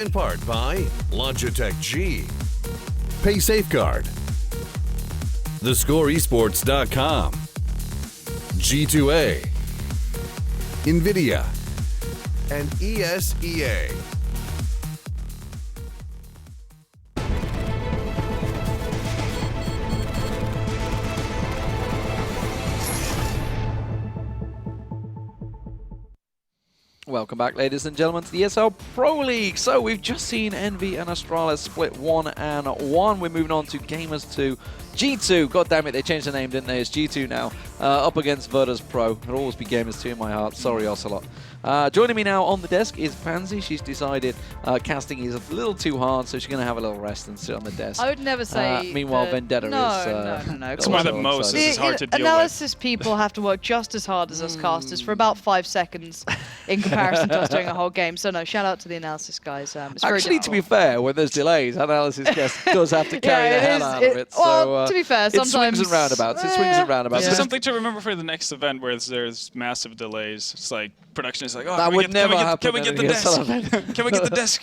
In part by Logitech G, Pay Safeguard, TheScoreEsports.com, G2A, NVIDIA, and ESEA. Welcome back, ladies and gentlemen, to the ESL Pro League. So we've just seen Envy and Astralis split 1-1. We're moving on to Gamers 2. G2, god damn it, they changed the name, didn't they? It's G2 now, up against Virtus.Pro. It'll always be Gamers 2 in my heart. Sorry, Ocelot. Joining me now on the desk is Pansy. She's decided casting is a little too hard, so she's going to have a little rest and sit on the desk. I would never say. Meanwhile, Vendetta no, is. No. It's more that most is hard to deal with. Analysis people have to work just as hard as us casters for about 5 seconds in comparison to us doing a whole game. So no, shout out to the analysis guys. It's very Actually, to be fair, when there's delays, analysis guest does have to carry the hell out of it. Well, to be fair, it sometimes swings and roundabouts. It swings and roundabouts. This is something to remember for the next event where there's massive delays. It's like production is like, oh, that would never happen. Can we get the desk? Can we get the desk?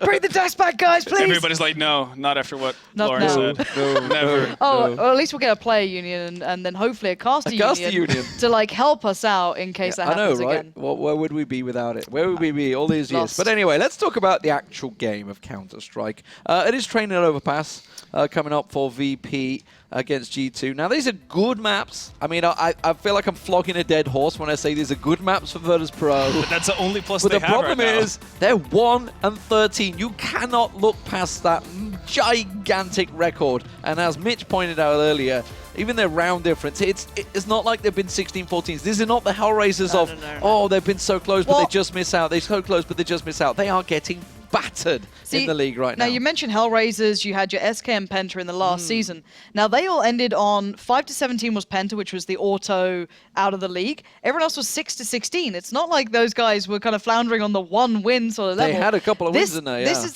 Bring the desk back, guys, please. Everybody's like, no, not after what Not Lauren now. said. No, Never. Oh, well, at least we'll get a player union and then hopefully a caster union to like help us out in case that happens I know, right? again. Where would we be without it? Where would we be all these years? Lost. But anyway, let's talk about the actual game of Counter-Strike. It is Training at Overpass coming up for VP against G2. Now, these are good maps. I mean, I feel like I'm flogging a dead horse when I say these are good maps for Virtus.Pro. But that's the only plus But they the have problem right now. is they're 1-13. You cannot look past that gigantic record. And as Mitch pointed out earlier, even their round difference, it's not like they've been 16-14s. These are not the Hellraisers No. oh, they've been so close, but Well, they just miss out. They're so close, but they just miss out. They are getting battered in the league right now. Now, you mentioned Hellraisers, you had your SK and Penta in the last season. Now, they all ended on 5-17 was Penta, which was the auto out of the league. Everyone else was 6-16. It's not like those guys were kind of floundering on the one win sort of level. They had a couple of wins in there, This is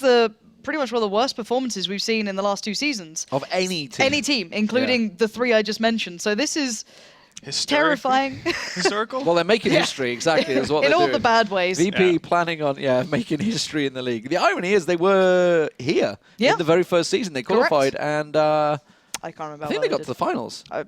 pretty much one of the worst performances we've seen in the last 2 seasons. Of any team. Any team, including the 3 I just mentioned. So this is terrifying. Historical? Well, they're making history, exactly. Is what in they're all doing. the bad ways. VP planning on making history in the league. The irony is they were here in the very first season. They qualified and I can't remember. I think they got to the finals. I'm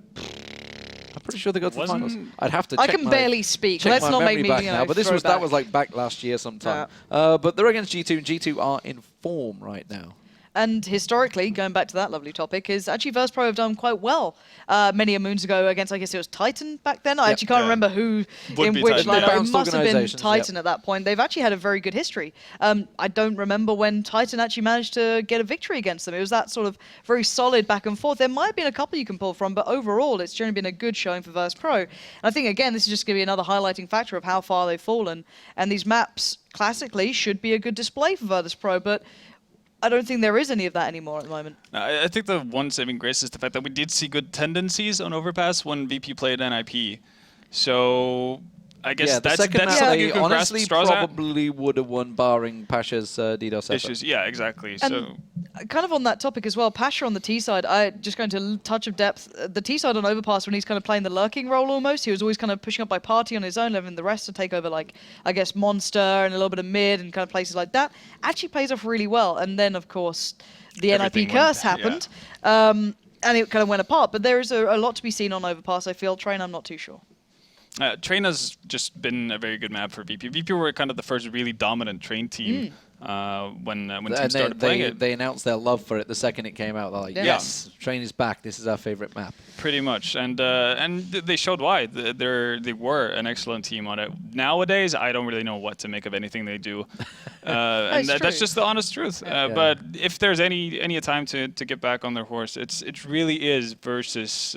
pretty sure they got to the finals. I'd have to check I can barely speak. check Let's my not make memory me back now. But that was like back last year sometime. But they're against G2, and G2 are in form right now. And historically, going back to that lovely topic, is actually Virtus.Pro have done quite well many moons ago against, I guess it was Titan back then. I actually can't remember who Would in be which Titan. line. They It bounced must have been organizations, Titan at that point. They've actually had a very good history. I don't remember when Titan actually managed to get a victory against them. It was that sort of very solid back and forth. There might have been a couple you can pull from, but overall, it's generally been a good showing for Virtus.Pro. And I think, again, this is just going to be another highlighting factor of how far they've fallen. And these maps, classically, should be a good display for Virtus.Pro, but I don't think there is any of that anymore at the moment. I think the one saving grace is the fact that we did see good tendencies on Overpass when VP played NIP. So I guess the second that's map something they you can grasp honestly straws at. probably would have won barring Pasha's DDoS effort. Issues. Yeah, exactly. And so kind of on that topic as well, Pasha on the T side, I just going to touch of depth. The T side on Overpass, when he's kind of playing the lurking role almost, he was always kind of pushing up by party on his own, leaving the rest to take over, like, I guess, Monster and a little bit of mid and kind of places like that. Actually plays off really well. And then, of course, the Everything NIP curse went- happened. And it kind of went apart. But there is a lot to be seen on Overpass, I feel. Train, I'm not too sure. Train has just been a very good map for VP. VP were kind of the first really dominant Train team when teams started playing it. They announced their love for it the second it came out. They're like, yes, Train is back. This is our favorite map. Pretty much, and they showed why. They were an excellent team on it. Nowadays, I don't really know what to make of anything they do, and that's just the honest truth. But if there's any time to get back on their horse, it really is versus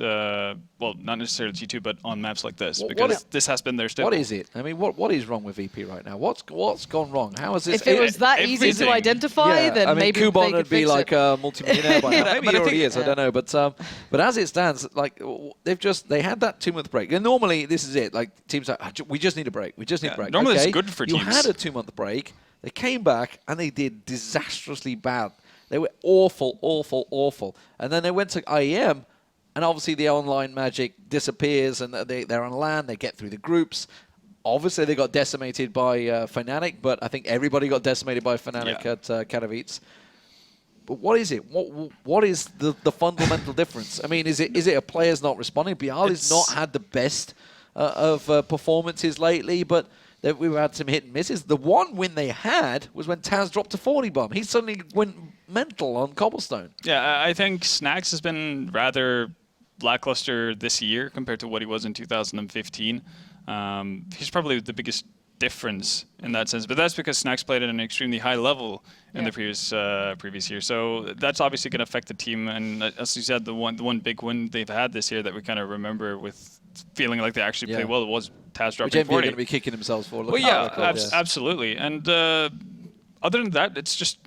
well, not necessarily G2, but on maps like this, because this has been their staple. What is it? I mean, what is wrong with VP right now? What's gone wrong? How is this? If it was that easy to everything. identify, then I mean, maybe Kubon they would could be fix like it. a multi-millionaire by now. Maybe But he I already think- is. I don't know, but as it stands, like they had that 2-month break. And normally this is it. Like teams like, we just need a break. We just need a break. Normally okay, it's good for you teams. had a 2-month break. They came back and they did disastrously bad. They were awful. And then they went to IEM, and obviously the online magic disappears, and they're on LAN. They get through the groups. Obviously, they got decimated by Fnatic, but I think everybody got decimated by Fnatic at Katowice. But what is it? What is the fundamental difference? I mean, is it a player's not responding? Bialy's not had the best of performances lately, but we've had some hit and misses. The one win they had was when Taz dropped to 40 bomb. He suddenly went mental on Cobblestone. Yeah, I think Snax has been rather lackluster this year compared to what he was in 2015. He's probably the biggest difference in that sense, but that's because Snax played at an extremely high level in the previous year. So that's obviously going to affect the team. And as you said, the one big win they've had this year that we kind of remember with feeling like they actually played well was Taz dropping 40. Which are going to be kicking themselves for. Well, yeah, absolutely. And other than that, it's just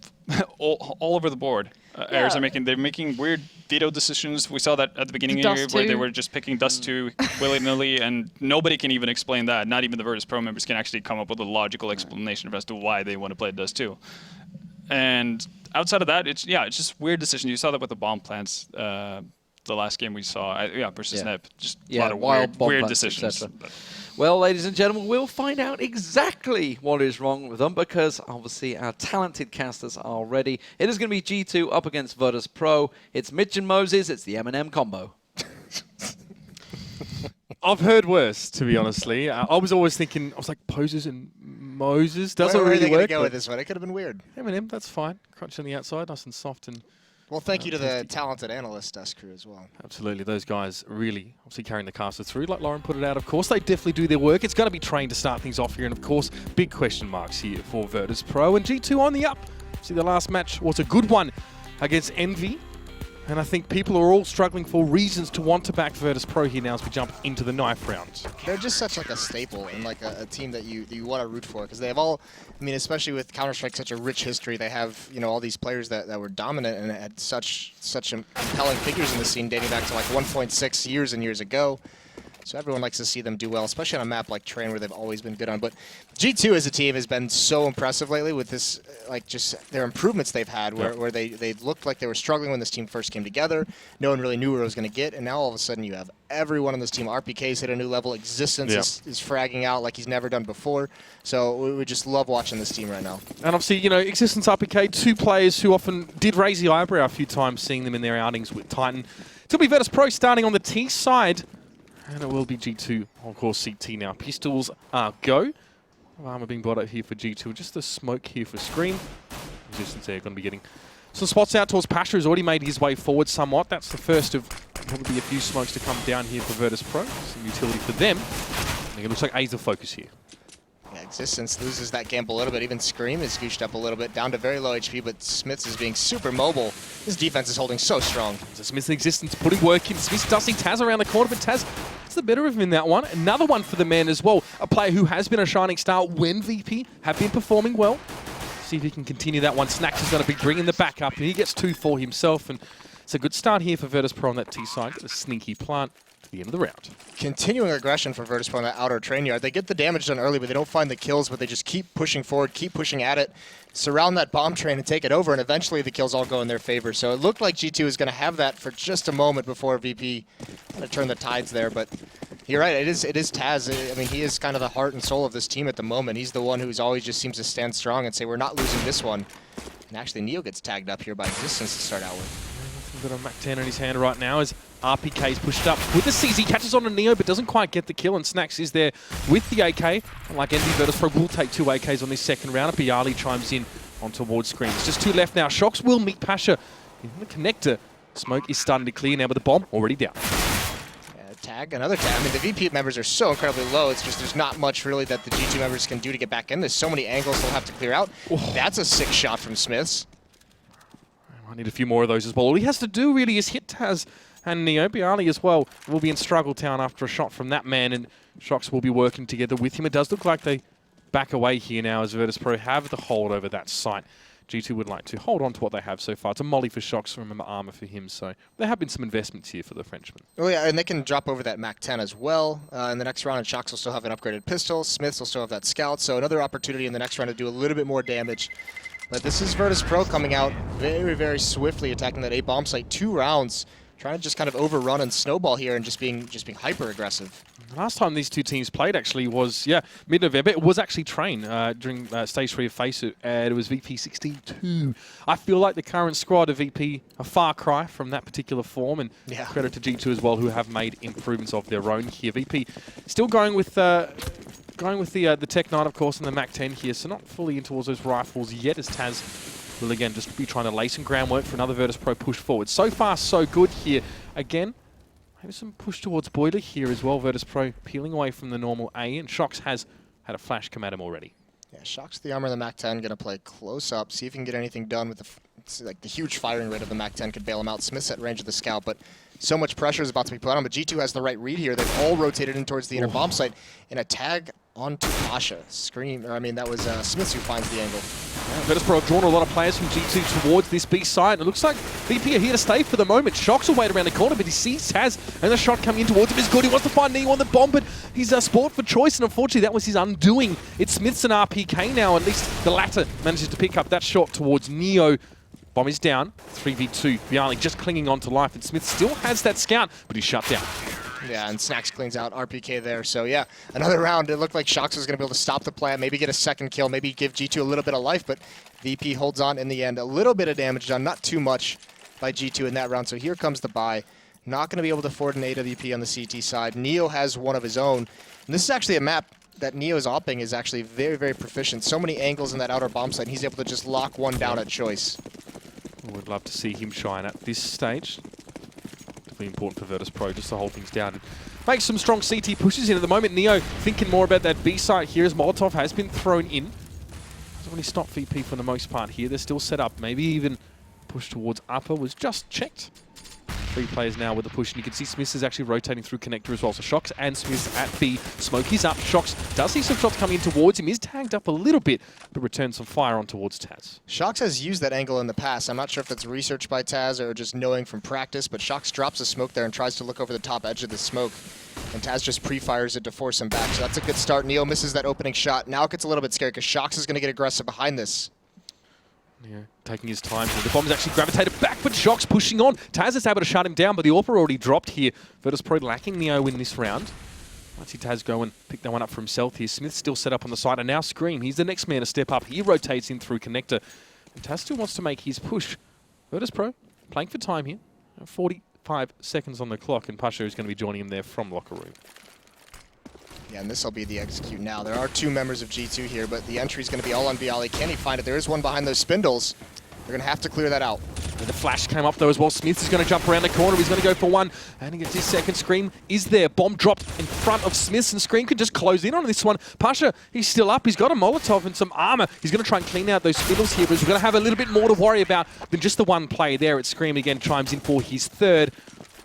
all over the board. Errors they're making weird veto decisions. We saw that at the beginning of the year where they were just picking Dust 2 willy-nilly, and nobody can even explain that. Not even the Virtus.Pro members can actually come up with a logical explanation as to why they want to play Dust 2. And outside of that, it's just weird decisions. You saw that with the bomb plants. The last game we saw, versus Nep, just a lot of weird decisions. Well, ladies and gentlemen, we'll find out exactly what is wrong with them because obviously our talented casters are ready. It is going to be G2 up against Virtus.Pro. It's Mitch and Moses. It's the M&M combo. I've heard worse, to be honestly. I was always thinking, I was like, Poses and Moses doesn't really work. Where are they going to go with this one? It could have been weird. M&M, that's fine. Crunch on the outside, nice and soft and... Well, thank you to the talented analyst Dust crew as well. Absolutely. Those guys really obviously carrying the caster through. Like Lauren put it out, of course, they definitely do their work. It's going to be trained to start things off here. And, of course, big question marks here for Virtus.Pro. And G2 on the up. See, the last match was a good one against Envy. And I think people are all struggling for reasons to want to back Virtus.Pro here now as we jump into the knife round. They're just such like a staple and like a team that you want to root for because they have all, I mean, especially with Counter-Strike, such a rich history. They have, all these players that were dominant and had such compelling figures in the scene dating back to like 1.6 years and years ago. So everyone likes to see them do well, especially on a map like Train where they've always been good on. But G2 as a team has been so impressive lately with this, like just their improvements they've had where they looked like they were struggling when this team first came together. No one really knew where it was going to get. And now all of a sudden you have everyone on this team. RPK's hit a new level. Existence is fragging out like he's never done before. So we just love watching this team right now. And obviously, Existence, RPK, two players who often did raise the eyebrow a few times seeing them in their outings with Titan. It'll be Virtus.Pro starting on the T side. And it will be G2, of course, CT now. Pistols go. Armor being brought up here for G2. Just the smoke here for Scream. Resistance there going to be getting some spots out towards Pasha. Has already made his way forward somewhat. That's the first of probably a few smokes to come down here for Virtus.Pro. Some utility for them. I think it looks like A's the focus here. Yeah, Existence loses that gamble a little bit. Even Scream is gooshed up a little bit, down to very low HP, but Smiths is being super mobile. His defense is holding so strong. So Smith's in Existence putting work in. Smith does see Taz around the corner, but Taz gets the better of him in that one. Another one for the man as well. A player who has been a shining star when VP have been performing well. See if he can continue that one. Snax is going to be bringing the back up, and he gets 2 for himself. And it's a good start here for Virtus.Pro on that T side. Got a sneaky plant to the end of the round. Continuing aggression for Virtus.Pro on that outer train yard. They get the damage done early, but they don't find the kills, but they just keep pushing forward, keep pushing at it, surround that bomb train and take it over, and eventually the kills all go in their favor. So it looked like G2 is going to have that for just a moment before VP kind of turned the tides there, but you're right, it is Taz. I mean, he is kind of the heart and soul of this team at the moment. He's the one who's always just seems to stand strong and say, we're not losing this one. And actually, Neo gets tagged up here by Existence to start out with. A bit of Mac 10 in his hand right now as RPK is pushed up with the CZ, catches on to Neo but doesn't quite get the kill, and Snax is there with the AK. And like Envy, Virtus.Pro will take 2 AKs on this second round. Bialy chimes in on towards Scream. It's just 2 left now. Shox will meet Pasha in the connector. Smoke is starting to clear now, but the bomb already down. Tag, another tag. I mean, the VP members are so incredibly low. It's just there's not much really that the G2 members can do to get back in. There's so many angles they'll have to clear out. Oh. That's a sick shot from Smiths. I need a few more of those as well. All he has to do really is hit Taz and Neo. Bialy as well will be in Struggle Town after a shot from that man, and Shox will be working together with him. It does look like they back away here now as Virtus.Pro have the hold over that site. G2 would like to hold on to what they have so far. It's a molly for Shox, remember armor for him, so there have been some investments here for the Frenchman. Oh yeah, and they can drop over that Mac 10 as well in the next round, and Shox will still have an upgraded pistol. Smiths will still have that scout, so another opportunity in the next round to do a little bit more damage. But this is Virtus.Pro coming out very, very swiftly, attacking that A bomb site. 2 rounds, trying to just kind of overrun and snowball here and just being hyper aggressive. Last time these two teams played actually was, mid-November. It was actually Train during Stage 3 of Face It, and it was VP 62. I feel like the current squad of VP a far cry from that particular form, and credit to G2 as well, who have made improvements of their own here. VP still going with the Tech 9, of course, and the Mac 10 here, so not fully in towards those rifles yet, as Taz will again just be trying to lay some groundwork for another Virtus.Pro push forward. So far, so good here. Again, maybe some push towards Boiler here as well. Virtus.Pro peeling away from the normal A, and Shox has had a flash come at him already. Yeah, Shox the armor of the Mac 10 gonna play close up, see if he can get anything done with the huge firing rate of the Mac 10 could bail him out. Smith's at range of the scout, but so much pressure is about to be put on him. But G2 has the right read here. They've all rotated in towards the inner bomb site, and a tag onto Pasha. That was Smith who finds the angle. Yeah, Virtus.Pro have drawn a lot of players from G2 towards this B side. It looks like VP are here to stay for the moment. Shox will wait around the corner, but he sees Taz, and the shot coming in towards him is good. He wants to find Neo on the bomb, but he's a sport for choice, and unfortunately that was his undoing. It's Smith's and RPK now. At least the latter manages to pick up that shot towards Neo. Bomb is down, 3v2. Bialy just clinging on to life, and Smith still has that scout, but he's shut down. Yeah, and Snacks cleans out RPK there. So yeah, another round. It looked like Shox was going to be able to stop the plant, maybe get a second kill, maybe give G2 a little bit of life, but VP holds on in the end. A little bit of damage done, not too much by G2 in that round. So here comes the buy. Not going to be able to afford an AWP on the CT side. Neo has one of his own. And this is actually a map that Neo's opping is actually very, very proficient. So many angles in that outer bomb site, and he's able to just lock one down at choice. Would love to see him shine at this stage. Definitely important for Virtus.Pro just to hold things down and make some strong CT pushes in at the moment. Neo thinking more about that B site here as Molotov has been thrown in. Doesn't really stop VP for the most part here. They're still set up. Maybe even push towards upper was just checked. 3 players now with the push, and you can see Smith is actually rotating through connector as well. So Shox and Smith at B. Smoke is up. Shox does see some shots coming in towards him. He's tagged up a little bit, but returns some fire on towards Taz. Shox has used that angle in the past. I'm not sure if that's research by Taz or just knowing from practice, but Shox drops a smoke there and tries to look over the top edge of the smoke. And Taz just pre-fires it to force him back. So that's a good start. Neo misses that opening shot. Now it gets a little bit scary because Shox is going to get aggressive behind this. Yeah, taking his time here. The bomb's actually gravitated back, but Shox pushing on. Taz is able to shut him down, but the AWP already dropped here. Virtus.Pro lacking Neo in this round. Let's see Taz go and pick that one up for himself here. Smith's still set up on the side, and now Scream. He's the next man to step up. He rotates in through connector. And Taz still wants to make his push. Virtus.Pro playing for time here. 45 seconds on the clock, and Pasha is going to be joining him there from locker room. Yeah, and this will be the execute now. There are 2 members of G2 here, but the entry is going to be all on Bialy. Can he find it? There is one behind those spindles. They're going to have to clear that out. And the flash came up though as well. Smith is going to jump around the corner. He's going to go for one, and he gets his second. Scream is there. Bomb dropped in front of Smith, and Scream can just close in on this one. Pasha, he's still up. He's got a Molotov and some armor. He's going to try and clean out those spindles here, but he's going to have a little bit more to worry about than just the one play there. At Scream again chimes in for his third,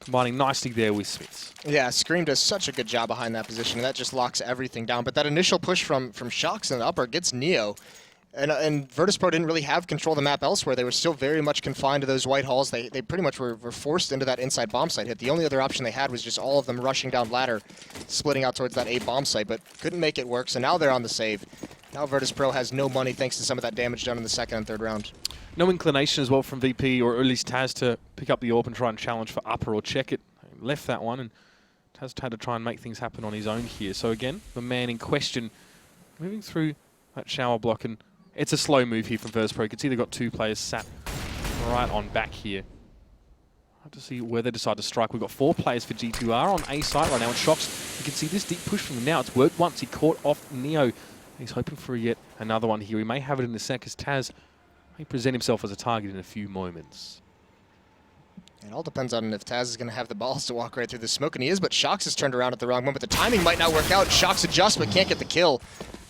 combining nicely there with Smith. Yeah, Scream does such a good job behind that position, and that just locks everything down. But that initial push from Shox in the upper gets Neo. And Virtus.Pro didn't really have control of the map elsewhere. They were still very much confined to those white halls. They pretty much were forced into that inside bomb site hit. The only other option they had was just all of them rushing down ladder, splitting out towards that A bomb site, but couldn't make it work. So now they're on the save. Now Virtus.Pro has no money thanks to some of that damage done in the second and third round. No inclination as well from VP, or at least Taz, to pick up the AWP and try and challenge for upper or check it. Left that one, and Taz had to try and make things happen on his own here. So again, the man in question moving through that shower block, and it's a slow move here from Virtus.Pro. You can see they've got 2 players sat right on back here. Have to see where they decide to strike. We've got 4 players for G2R on A side right now, and Shox, you can see this deep push from him now. It's worked once. He caught off Neo. He's hoping for yet another one here. He may have it in a sec as Taz may present himself as a target in a few moments. It all depends on if Taz is going to have the balls to walk right through the smoke, and he is, but Shox has turned around at the wrong moment. The timing might not work out. Shox adjusts, but can't get the kill.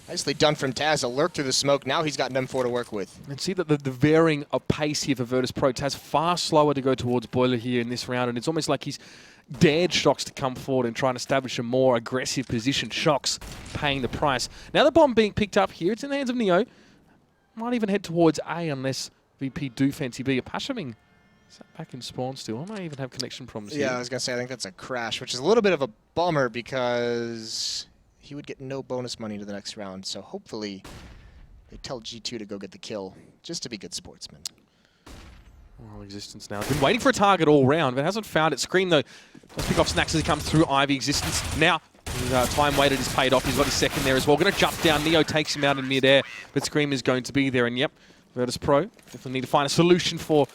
Nicely done from Taz, a lurk through the smoke. Now he's got an M4 to work with. And see that the varying of pace here for Virtus.Pro. Taz far slower to go towards Boiler here in this round, and it's almost like he's dared Shox to come forward and try and establish a more aggressive position. Shox paying the price. Now the bomb being picked up here. It's in the hands of Neo. Might even head towards A unless VP do fancy B. Pashaming sat back in spawn still. I might even have connection problems here. Yeah, I was going to say, I think that's a crash, which is a little bit of a bummer because he would get no bonus money to the next round. So hopefully they tell G2 to go get the kill, just to be good sportsmen. Well, Existence now. Been waiting for a target all round, but hasn't found it. Scream, though, does pick off Snacks as he comes through. Ivy Existence now. His time waited is paid off. He's got his second there as well. Going to jump down. Neo takes him out in midair, but Scream is going to be there. And yep, Virtus.Pro definitely need to find a solution for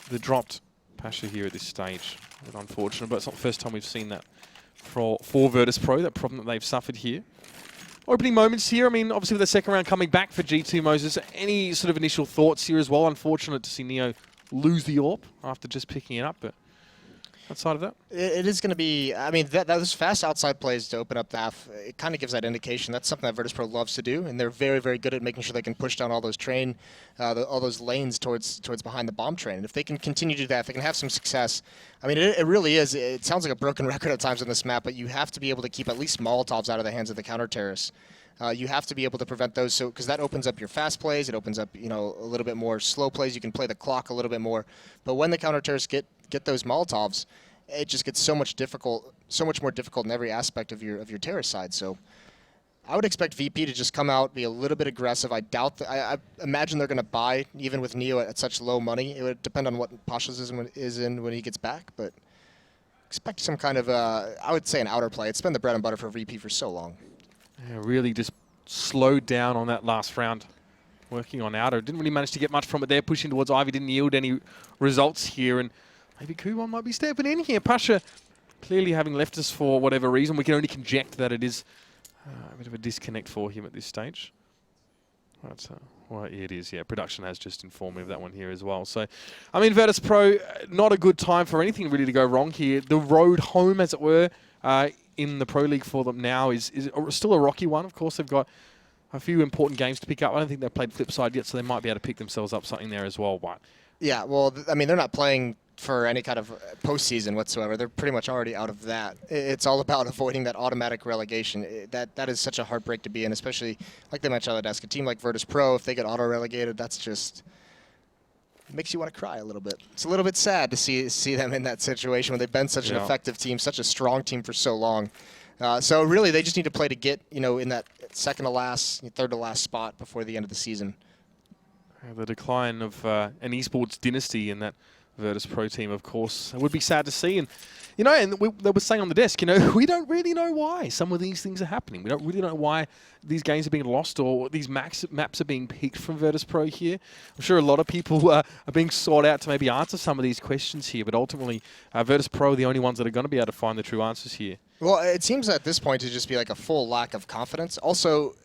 the dropped Pasha here at this stage. A bit unfortunate, but it's not the first time we've seen that for Virtus.Pro, that problem that they've suffered here. Opening moments here. I mean, obviously with the second round coming back for G2, Moses. Any sort of initial thoughts here as well? Unfortunate to see Neo lose the AWP after just picking it up, but outside of that? It is going to be, I mean, those fast outside plays to open up the half, it kind of gives that indication. That's something that Virtus.Pro loves to do, and they're very, very good at making sure they can push down all those all those lanes towards behind the bomb train. And if they can continue to do that, if they can have some success, I mean, it really is, it sounds like a broken record at times on this map, but you have to be able to keep at least Molotovs out of the hands of the counter-terrorists. You have to be able to prevent those, so because that opens up your fast plays, it opens up, you know, a little bit more slow plays. You can play the clock a little bit more. But when the counter-terrorists get those Molotovs, it just gets so much more difficult in every aspect of your terrorist side. So I would expect VP to just come out, be a little bit aggressive. I doubt that. I imagine they're going to buy, even with Neo at such low money. It would depend on what Pasha's is in when he gets back, but expect some kind of, I would say, an outer play. It's been the bread and butter for VP for so long. Yeah, really just slowed down on that last round. Working on outer. Didn't really manage to get much from it there. Pushing towards Ivy. Didn't yield any results here. And maybe Kinguin might be stepping in here. Pasha clearly having left us for whatever reason. We can only conject that it is a bit of a disconnect for him at this stage. But, well, it is, yeah. Production has just informed me of that one here as well. So, I mean, Virtus.Pro, not a good time for anything really to go wrong here. The road home, as it were, in the Pro League for them now is still a rocky one. Of course, they've got a few important games to pick up. I don't think they've played Flipside yet, so they might be able to pick themselves up something there as well. But yeah, well, I mean, they're not playing for any kind of postseason whatsoever. They're pretty much already out of that. It's all about avoiding that automatic relegation. That is such a heartbreak to be in, especially, like they mentioned on the desk, a team like Virtus.Pro, if they get auto-relegated, that's just makes you want to cry a little bit. It's a little bit sad to see them in that situation when they've been such an effective team, such a strong team for so long. So really, they just need to play to get, you know, in that second to last, third to last spot before the end of the season. The decline of an esports dynasty in that Virtus.Pro team, of course, it would be sad to see. And, you know, and they were saying on the desk, you know, we don't really know why some of these things are happening. We don't really know why these games are being lost or these maps are being picked from Virtus.Pro here. I'm sure a lot of people are being sought out to maybe answer some of these questions here, but ultimately, Virtus.Pro are the only ones that are going to be able to find the true answers here. Well, it seems at this point to just be like a full lack of confidence. Also,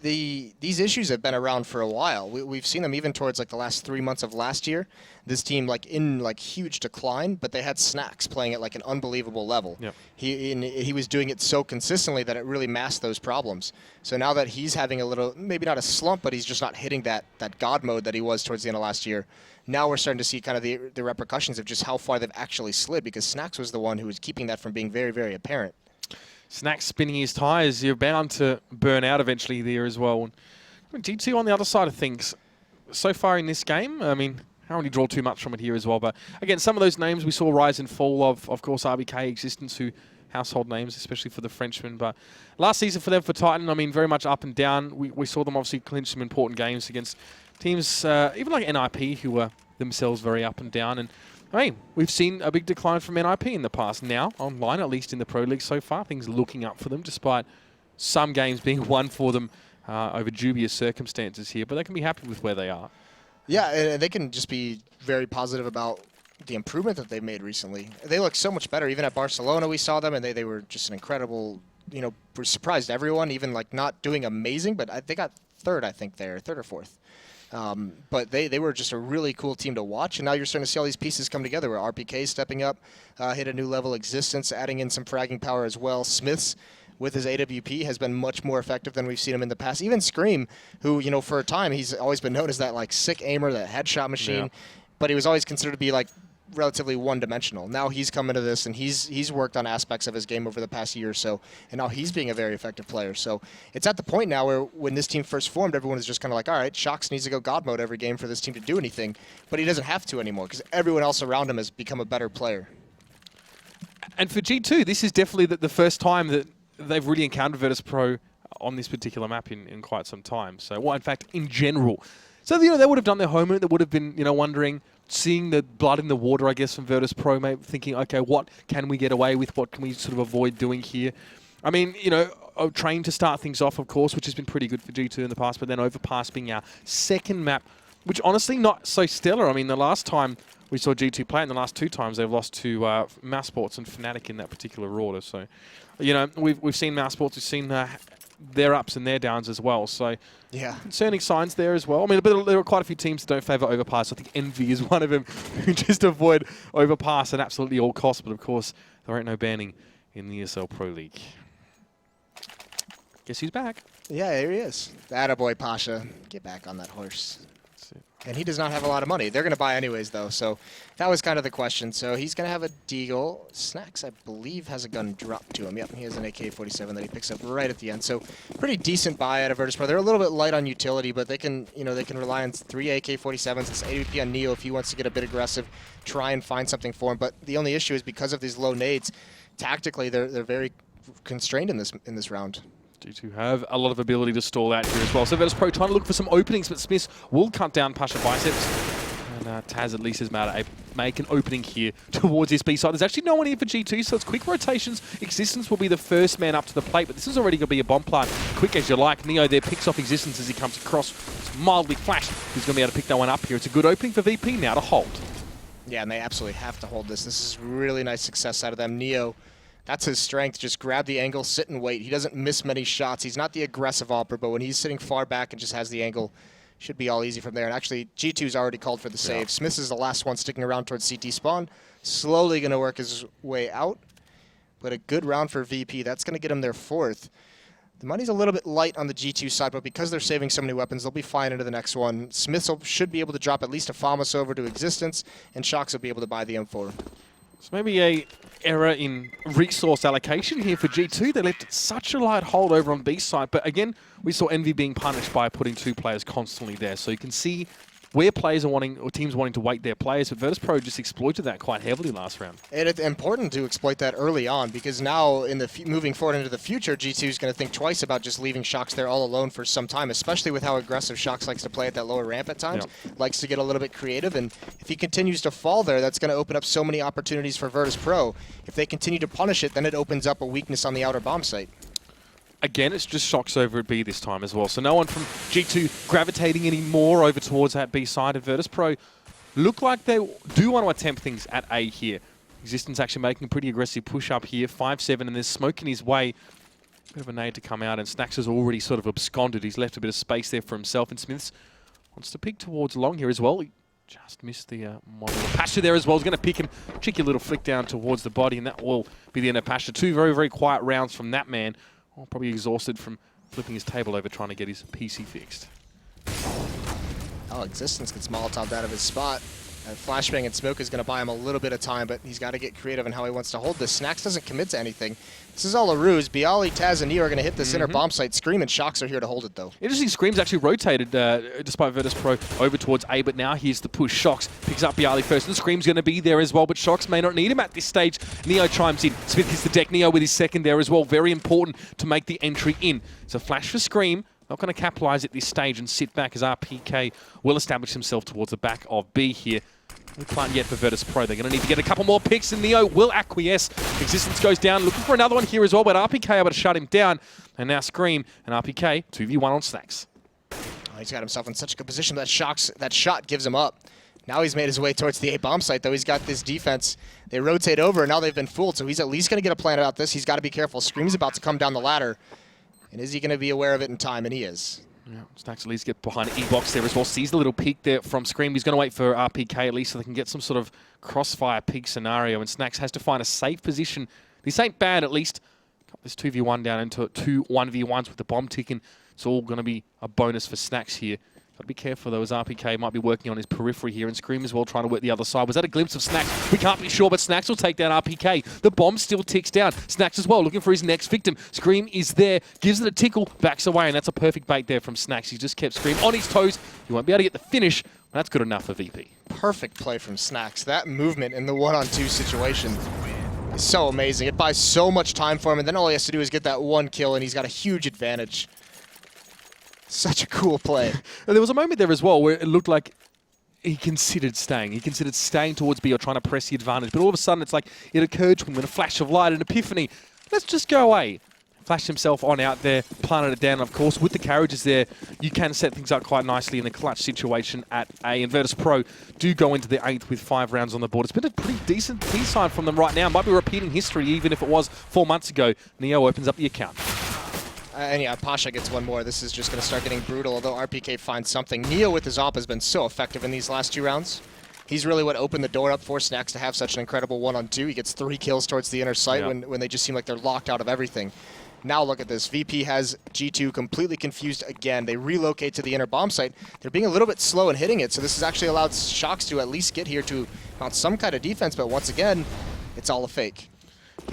these issues have been around for a while. We've seen them even towards like the last 3 months of last year. This team like in like huge decline, but they had Snacks playing at like an unbelievable level. Yep. He was doing it so consistently that it really masked those problems. So now that he's having a little, maybe not a slump, but he's just not hitting that God mode that he was towards the end of last year. Now we're starting to see kind of the repercussions of just how far they've actually slid, because Snacks was the one who was keeping that from being very, very apparent. Snacks spinning his tyres, you're bound to burn out eventually there as well. And G2 on the other side of things, so far in this game, I mean, I don't really draw too much from it here as well, but again, some of those names we saw rise and fall of course, RBK, Existence, who household names, especially for the Frenchmen. But last season for them, for Titan, I mean, very much up and down. We saw them obviously clinch some important games against teams, even like NIP, who were themselves very up and down. And I mean, we've seen a big decline from NIP in the past. Now, online, at least in the Pro League so far, things are looking up for them, despite some games being won for them over dubious circumstances here. But they can be happy with where they are. Yeah, and they can just be very positive about the improvement that they've made recently. They look so much better. Even at Barcelona, we saw them, and they were just an incredible, you know, surprised everyone, even like not doing amazing, but they got third, I think, there, third or fourth. But they were just a really cool team to watch, and now you're starting to see all these pieces come together where RPK stepping up, hit a new level Existence, adding in some fragging power as well. Smiths, with his AWP, has been much more effective than we've seen him in the past. Even Scream, who, you know, for a time, he's always been known as that, like, sick aimer, that headshot machine, but he was always considered to be, like, relatively one-dimensional. Now he's come into this, and he's worked on aspects of his game over the past year or so, and now he's being a very effective player. So it's at the point now where when this team first formed, everyone was just kind of like, all right, Shox needs to go God mode every game for this team to do anything, but he doesn't have to anymore because everyone else around him has become a better player. And for G2, this is definitely the first time that they've really encountered Virtus.Pro on this particular map in quite some time. So, well, in fact, in general. So, you know, they would have done their homework. They would have been, you know, wondering, seeing the blood in the water, I guess, from Virtus.Pro, maybe thinking, okay, what can we get away with? What can we sort of avoid doing here? I mean, you know, train to start things off, of course, which has been pretty good for G2 in the past, but then Overpass being our second map, which honestly not so stellar. I mean, the last time we saw G2 play, and the last 2 times they've lost to Mousesports and Fnatic in that particular order. So, you know, we've seen Mousesports, we've seen their ups and their downs as well. So, yeah, concerning signs there as well. I mean, there are quite a few teams that don't favour Overpass. I think Envy is one of them who just avoid Overpass at absolutely all costs. But of course, there ain't no banning in the ESL Pro League. Guess he's back. Yeah, here he is. Attaboy, Pasha. Get back on that horse. And he does not have a lot of money. They're going to buy anyways, though. So that was kind of the question. So he's going to have a Deagle. Snacks, I believe, has a gun dropped to him. Yep, he has an AK-47 that he picks up right at the end. So pretty decent buy out of Virtus.Pro. They're a little bit light on utility, but they can, you know, they can rely on 3 AK-47s. It's AWP on Neo if he wants to get a bit aggressive, try and find something for him. But the only issue is because of these low nades, tactically they're very constrained in this round. G2 have a lot of ability to stall out here as well. So Virtus.Pro trying to look for some openings, but Smith will cut down Pasha Biceps. And Taz at least is mad at make an opening here towards his B side. There's actually no one here for G2, so it's quick rotations. Existence will be the first man up to the plate, but this is already going to be a bomb plant. Quick as you like. Neo there picks off Existence as he comes across. It's mildly flashed. He's going to be able to pick that one up here. It's a good opening for VP now to hold. Yeah, and they absolutely have to hold this. This is really nice success out of them. Neo, that's his strength. Just grab the angle, sit and wait. He doesn't miss many shots. He's not the aggressive opera, but when he's sitting far back and just has the angle, should be all easy from there. And actually, G2's already called for the save. Yeah. Smith is the last one sticking around towards CT spawn. Slowly going to work his way out. But a good round for VP. That's going to get him their 4th. The money's a little bit light on the G2 side, but because they're saving so many weapons, they'll be fine into the next one. Smith should be able to drop at least a Famas over to Existence, and Shocks will be able to buy the M4. So maybe a error in resource allocation here for G2. They left such a light hold over on B side, but again, we saw Envy being punished by putting 2 players constantly there. So you can see where players are wanting, or teams wanting to wait their players, but Virtus.Pro just exploited that quite heavily last round. And it's important to exploit that early on, because now, in the moving forward into the future, G2 is going to think twice about just leaving Shocks there all alone for some time, especially with how aggressive Shocks likes to play at that lower ramp at times, likes to get a little bit creative, and if he continues to fall there, that's going to open up so many opportunities for Virtus.Pro. If they continue to punish it, then it opens up a weakness on the outer bomb site. Again, it's just Shocks over at B this time as well. So no one from G2 gravitating any more over towards that B side of Virtus.Pro. Look like they do want to attempt things at A here. Existence actually making a pretty aggressive push up here. 5-7, and there's smoke in his way. Bit of a nade to come out, and Snacks has already sort of absconded. He's left a bit of space there for himself, and Smiths wants to pick towards long here as well. He just missed the model. Pasha there as well. He's going to pick him. Cheeky little flick down towards the body, and that will be the end of Pasha. 2 very, very quiet rounds from that man. Oh, probably exhausted from flipping his table over trying to get his PC fixed. Oh, Existence gets Molotov'd out of his spot. Flashbang and Smoke is going to buy him a little bit of time, but he's got to get creative in how he wants to hold this. Snacks doesn't commit to anything. This is all a ruse. Bialy, Taz, and Neo are going to hit this inner bomb site. Scream and Shocks are here to hold it, though. Interesting, Scream's actually rotated, despite Virtus.Pro, over towards A, but now here's the push. Shocks picks up Bialy first, and Scream's going to be there as well, but Shocks may not need him at this stage. Neo chimes in. Smith hits the deck. Neo with his second there as well. Very important to make the entry in. So flash for Scream. Not going to capitalize at this stage and sit back as RPK will establish himself towards the back of B here. No plant yet for Virtus.Pro. They're going to need to get a couple more picks, and Neo will acquiesce. Existence goes down, looking for another one here as well, but RPK able to shut him down. And now Scream and RPK 2v1 on Snacks. Oh, he's got himself in such a good position that that shot gives him up. Now he's made his way towards the A bomb site, though. He's got this defense. They rotate over, and now they've been fooled, so he's at least going to get a plan about this. He's got to be careful. Scream's about to come down the ladder. And is he going to be aware of it in time? And he is. Yeah, Snacks at least get behind E-Box there as well. Sees the little peek there from Scream. He's going to wait for RPK at least so they can get some sort of crossfire peak scenario. And Snacks has to find a safe position. This ain't bad, at least. Got this 2v1 down into 2 1v1s with the bomb ticking. It's all going to be a bonus for Snacks here. Got to be careful, though, as RPK might be working on his periphery here, and Scream as well trying to work the other side. Was that a glimpse of Snacks? We can't be sure, but Snacks will take down RPK. The bomb still ticks down. Snacks as well, looking for his next victim. Scream is there, gives it a tickle, backs away, and that's a perfect bait there from Snacks. He just kept Scream on his toes. He won't be able to get the finish, but that's good enough for VP. Perfect play from Snacks. That movement in the 1-on-2 situation is so amazing. It buys so much time for him, and then all he has to do is get that 1 kill, and he's got a huge advantage. Such a cool play. There was a moment there as well where it looked like he considered staying. He considered staying towards B or trying to press the advantage. But all of a sudden, it's like it occurred to him in a flash of light, an epiphany. Let's just go away. Flashed himself on out there, planted it down. Of course, with the carriages there, you can set things up quite nicely in a clutch situation at A. And Virtus.Pro do go into the 8th with 5 rounds on the board. It's been a pretty decent T-side from them right now. Might be repeating history, even if it was 4 months ago. Neo opens up the account. And yeah, Pasha gets one more. This is just going to start getting brutal, although RPK finds something. Neo with his AWP has been so effective in these last 2 rounds. He's really what opened the door up for Snacks to have such an incredible 1-on-2. He gets 3 kills towards the inner sight when they just seem like they're locked out of everything. Now look at this. VP has G2 completely confused again. They relocate to the inner bomb site. They're being a little bit slow in hitting it, so this has actually allowed Shocks to at least get here to mount some kind of defense, but once again, it's all a fake.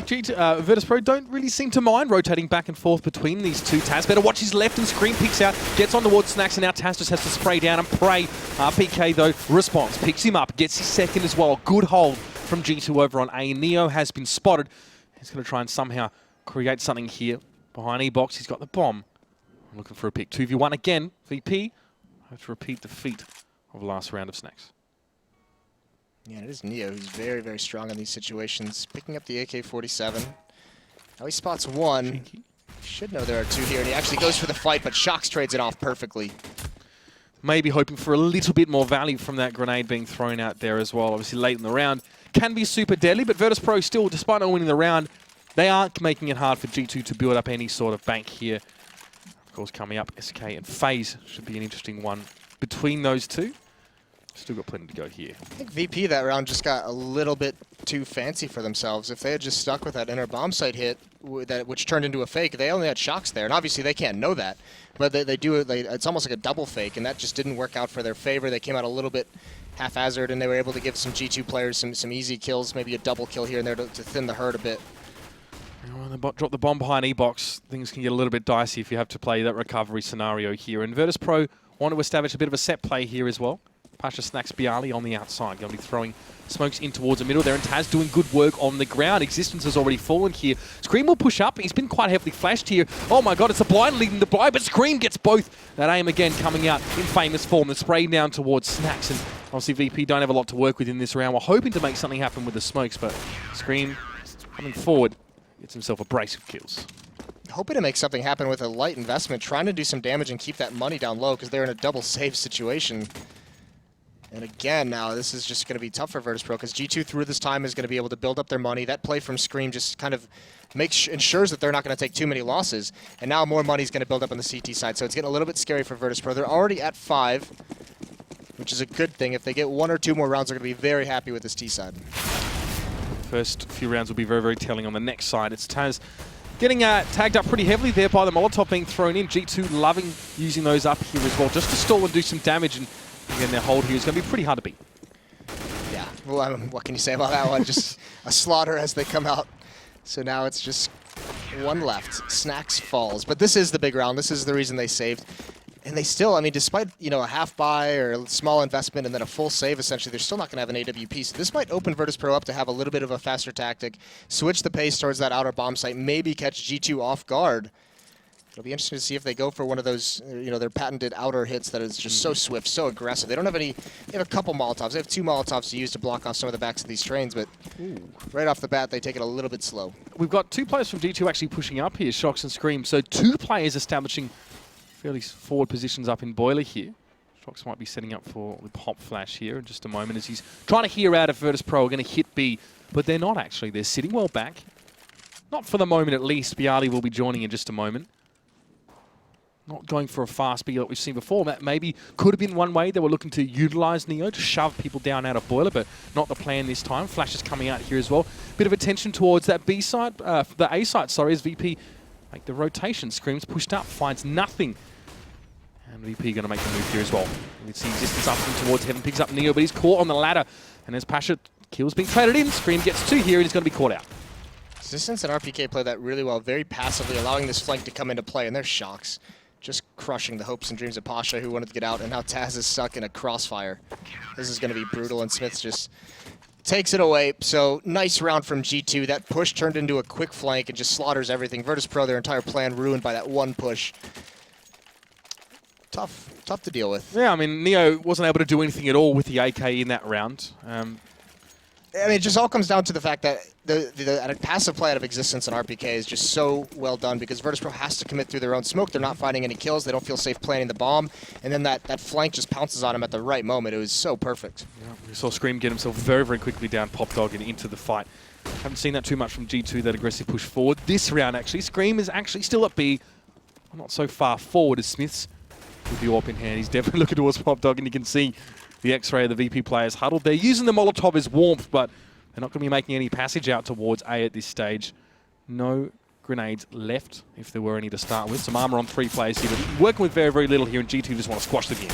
Virtus.Pro don't really seem to mind rotating back and forth between these two. Taz better watch his left and Scream picks out, gets on towards Snacks, and now Taz just has to spray down and pray. RPK though responds, picks him up, gets his second as well. Good hold from G2 over on A. Neo has been spotted. He's going to try and somehow create something here. Behind E-Box, he's got the bomb. I'm looking for a pick. 2v1 again. VP have to repeat the feat of the last round of Snacks. Yeah, it is Neo who's very, very strong in these situations. Picking up the AK-47. Now he spots one. Cheeky. Should know there are 2 here, and he actually goes for the fight, but Shocks trades it off perfectly. Maybe hoping for a little bit more value from that grenade being thrown out there as well. Obviously late in the round. Can be super deadly, but Virtus.Pro still, despite not winning the round, they aren't making it hard for G2 to build up any sort of bank here. Of course, coming up, SK and FaZe should be an interesting one between those two. Still got plenty to go here. I think VP that round just got a little bit too fancy for themselves. If they had just stuck with that inner bomb site hit, which turned into a fake, they only had Shocks there, and obviously they can't know that. But they do it. It's almost like a double fake, and that just didn't work out for their favor. They came out a little bit haphazard, and they were able to give some G2 players some easy kills, maybe a double kill here and there to thin the herd a bit. When they drop the bomb behind E-Box, things can get a little bit dicey if you have to play that recovery scenario here. And Virtus.Pro want to establish a bit of a set play here as well. Pasha Snacks Bialy on the outside, going to be throwing smokes in towards the middle there, and Taz doing good work on the ground. Existence has already fallen here. Scream will push up. He's been quite heavily flashed here. Oh my god, it's a blind leading the blind, but Scream gets both. That aim again coming out in famous form. The spray down towards Snacks, and obviously VP don't have a lot to work with in this round. We're hoping to make something happen with the smokes, but Scream coming forward gets himself a brace of kills. Hoping to make something happen with a light investment, trying to do some damage and keep that money down low because they're in a double save situation. And again, now this is just going to be tough for Virtus.Pro because G2 through this time is going to be able to build up their money. That play from Scream just kind of ensures that they're not going to take too many losses. And now more money is going to build up on the CT side. So it's getting a little bit scary for Virtus.Pro. They're already at 5, which is a good thing. If they get 1 or 2 more rounds, they're going to be very happy with this T side. First few rounds will be very, very telling on the next side. It's Taz getting tagged up pretty heavily there by the Molotov being thrown in. G2 loving using those up here as well, just to stall and do some damage. And again, their hold here is going to be pretty hard to beat. Yeah, well, what can you say about that one? Just a slaughter as they come out. So now it's just 1 left. Snacks falls. But this is the big round. This is the reason they saved. And they still, I mean, despite, a half buy or a small investment and then a full save, essentially, they're still not going to have an AWP. So this might open Virtus.Pro up to have a little bit of a faster tactic, switch the pace towards that outer bomb site, maybe catch G2 off guard. It'll be interesting to see if they go for one of those, their patented outer hits that is just so swift, so aggressive. They don't have any, they have a couple Molotovs. They have 2 Molotovs to use to block off some of the backs of these trains, but right off the bat, they take it a little bit slow. We've got 2 players from G2 actually pushing up here, Shocks and Scream. So 2 players establishing fairly forward positions up in Boiler here. Shocks might be setting up for the pop flash here in just a moment as he's trying to hear out if Virtus.Pro are going to hit B, but they're not actually. They're sitting well back. Not for the moment at least. Bialy will be joining in just a moment. Not going for a fast B like we've seen before. That maybe could have been one way they were looking to utilize Neo to shove people down out of Boiler, but not the plan this time. Flash is coming out here as well. Bit of attention towards that B side, the A side, sorry, as VP make the rotation. Screams pushed up, finds nothing. And VP going to make the move here as well. You can see Existence up and towards Heaven, picks up Neo, but he's caught on the ladder. And as Pasha kills being traded in, Scream gets 2 here and he's going to be caught out. Existence and RPK play that really well, very passively, allowing this flank to come into play, and they're Shocks. Just crushing the hopes and dreams of Pasha, who wanted to get out, and now Taz is stuck in a crossfire. This is going to be brutal, and Smith just takes it away. So nice round from G2. That push turned into a quick flank and just slaughters everything. Virtus.Pro, their entire plan ruined by that one push. tough to deal with. Yeah, I mean, Neo wasn't able to do anything at all with the AK in that round. I mean, it just all comes down to the fact that the passive play out of existence in RPK is just so well done because Virtus.Pro has to commit through their own smoke. They're not finding any kills. They don't feel safe planting the bomb. And then that flank just pounces on him at the right moment. It was so perfect. Yeah, we saw Scream get himself very, very quickly down Pop Dog and into the fight. Haven't seen that too much from G2, that aggressive push forward. This round, actually, Scream is actually still at B. Not so far forward as Smith's with the AWP in hand. He's definitely looking towards Pop Dog, and you can see the X-ray of the VP players huddled. They're using the Molotov as warmth, but they're not going to be making any passage out towards A at this stage. No grenades left, if there were any to start with. Some armor on 3 players here, but working with very, very little here, and G2 just want to squash the game.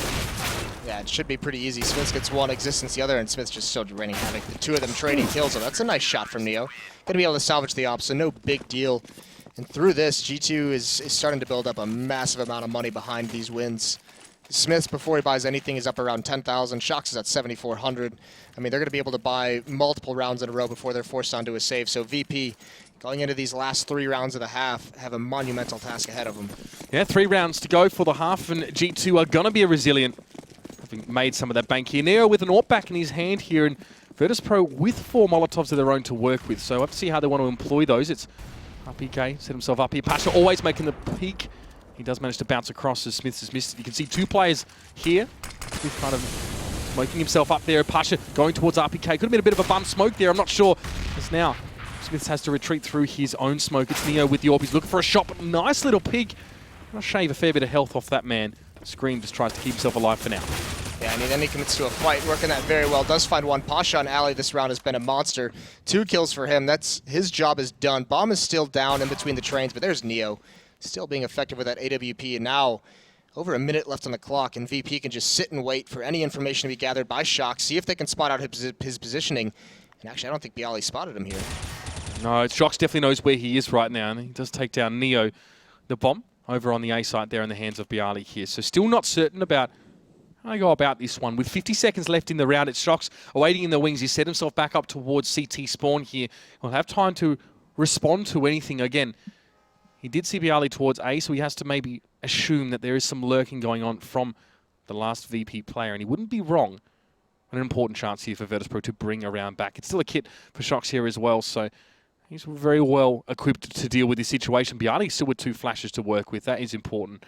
Yeah, it should be pretty easy. Smith gets one, Existence the other, and Smith's just still raining havoc. The two of them trading kills, so that's a nice shot from Neo. Going to be able to salvage the op, so no big deal. And through this, G2 is starting to build up a massive amount of money behind these wins. Smith, before he buys anything, is up around 10,000. Shox is at 7,400. I mean, they're going to be able to buy multiple rounds in a row before they're forced onto a save. So VP, going into these last 3 rounds of the half, have a monumental task ahead of them. Yeah, 3 rounds to go for the half, and G2 are going to be resilient. Having made some of that bank here. Neo with an AWP back in his hand here, and Virtus.Pro with 4 Molotovs of their own to work with. So we'll have to see how they want to employ those. It's RPK, set himself up here. Pasha always making the peak. He does manage to bounce across as Smith has missed it. You can see 2 players here. Smith kind of smoking himself up there. Pasha going towards RPK. Could have been a bit of a bum smoke there. I'm not sure. As now, Smith has to retreat through his own smoke. It's Neo with the AWP. He's looking for a shot, but nice little peek. I'll shave a fair bit of health off that man. Scream just tries to keep himself alive for now. Yeah, and then he commits to a fight, working that very well. Does find one. Pasha on Alley this round has been a monster. 2 kills for him. That's his job is done. Bomb is still down in between the trains, but there's Neo still being effective with that AWP. And now, over a minute left on the clock, and VP can just sit and wait for any information to be gathered by Shock, see if they can spot out his positioning. And actually, I don't think Bialy spotted him here. No, Shox definitely knows where he is right now, and he does take down Neo. The bomb over on the A site there in the hands of Bialy here. So still not certain about how I go about this one. With 50 seconds left in the round, it's Shox awaiting in the wings. He set himself back up towards CT spawn here. He'll have time to respond to anything. Again, he did see Bialy towards A, so he has to maybe assume that there is some lurking going on from the last VP player, and he wouldn't be wrong. An important chance here for Virtus.Pro to bring a round back. It's still a kit for Shox here as well, so he's very well equipped to deal with this situation. Bialy still with 2 flashes to work with. That is important.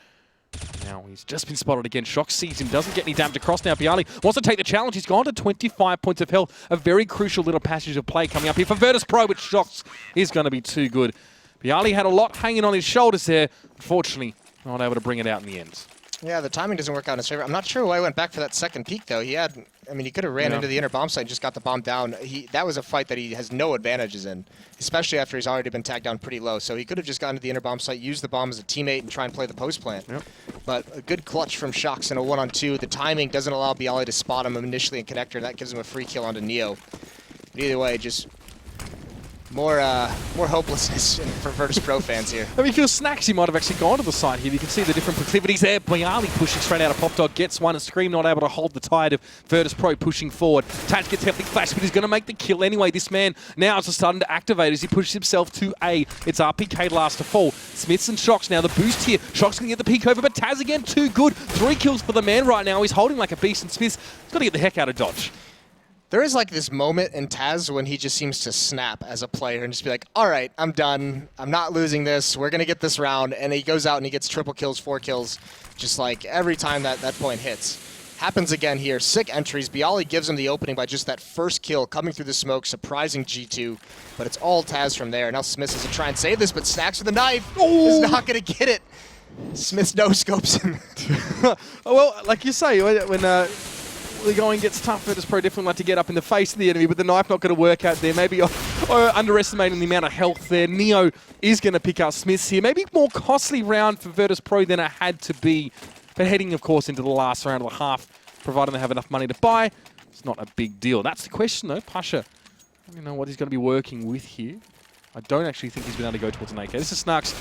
Now he's just been spotted again. Shox sees him, doesn't get any damage across now. Bialy wants to take the challenge. He's gone to 25 points of health. A very crucial little passage of play coming up here for Virtus.Pro, but Shox is going to be too good. Bialy had a lot hanging on his shoulders there. Unfortunately, not able to bring it out in the end. Yeah, the timing doesn't work out in his favor. I'm not sure why he went back for that second peek, though. He could have ran into the inner bomb site and just got the bomb down. That was a fight that he has no advantages in, especially after he's already been tagged down pretty low. So he could have just gotten to the inner bomb site, used the bomb as a teammate, and try and play the post plant. Yep. But a good clutch from Shox in a 1-on-2. The timing doesn't allow Bialy to spot him initially in connector. That gives him a free kill onto Neo. But either way, just more hopelessness for Virtus.Pro fans here. I mean, if he was Snacks, he might have actually gone to the side here. You can see the different proclivities there. Bialy pushing straight out of Pop Dog, gets one, and Scream not able to hold the tide of Virtus.Pro pushing forward. Taj gets heavily flashed, but he's going to make the kill anyway. This man now is just starting to activate as he pushes himself to A. It's RPK last to fall. Smiths and Shox now the boost here. Shox going to get the peek over, but Taz again, too good. 3 kills for the man right now. He's holding like a beast, and Smith's got to get the heck out of dodge. There is like this moment in Taz when he just seems to snap as a player and just be like, all right, I'm done. I'm not losing this. We're going to get this round. And he goes out and he gets triple kills, 4 kills, just like every time that point hits. Happens again here. Sick entries. Bialy gives him the opening by just that first kill coming through the smoke, surprising G2. But it's all Taz from there. Now Smith has to try and save this, but Snacks with a knife is not going to get it. Smith no-scopes him. Well, like you say, when the going gets tough, Virtus.Pro definitely like to get up in the face of the enemy, but the knife not going to work out there. Maybe underestimating the amount of health there. Neo is going to pick up Smiths here. Maybe more costly round for Virtus.Pro than it had to be. But heading, of course, into the last round of the half, providing they have enough money to buy, it's not a big deal. That's the question, though. Pasha, I don't know what he's going to be working with here. I don't actually think he's been able to go towards an AK. This is Snarks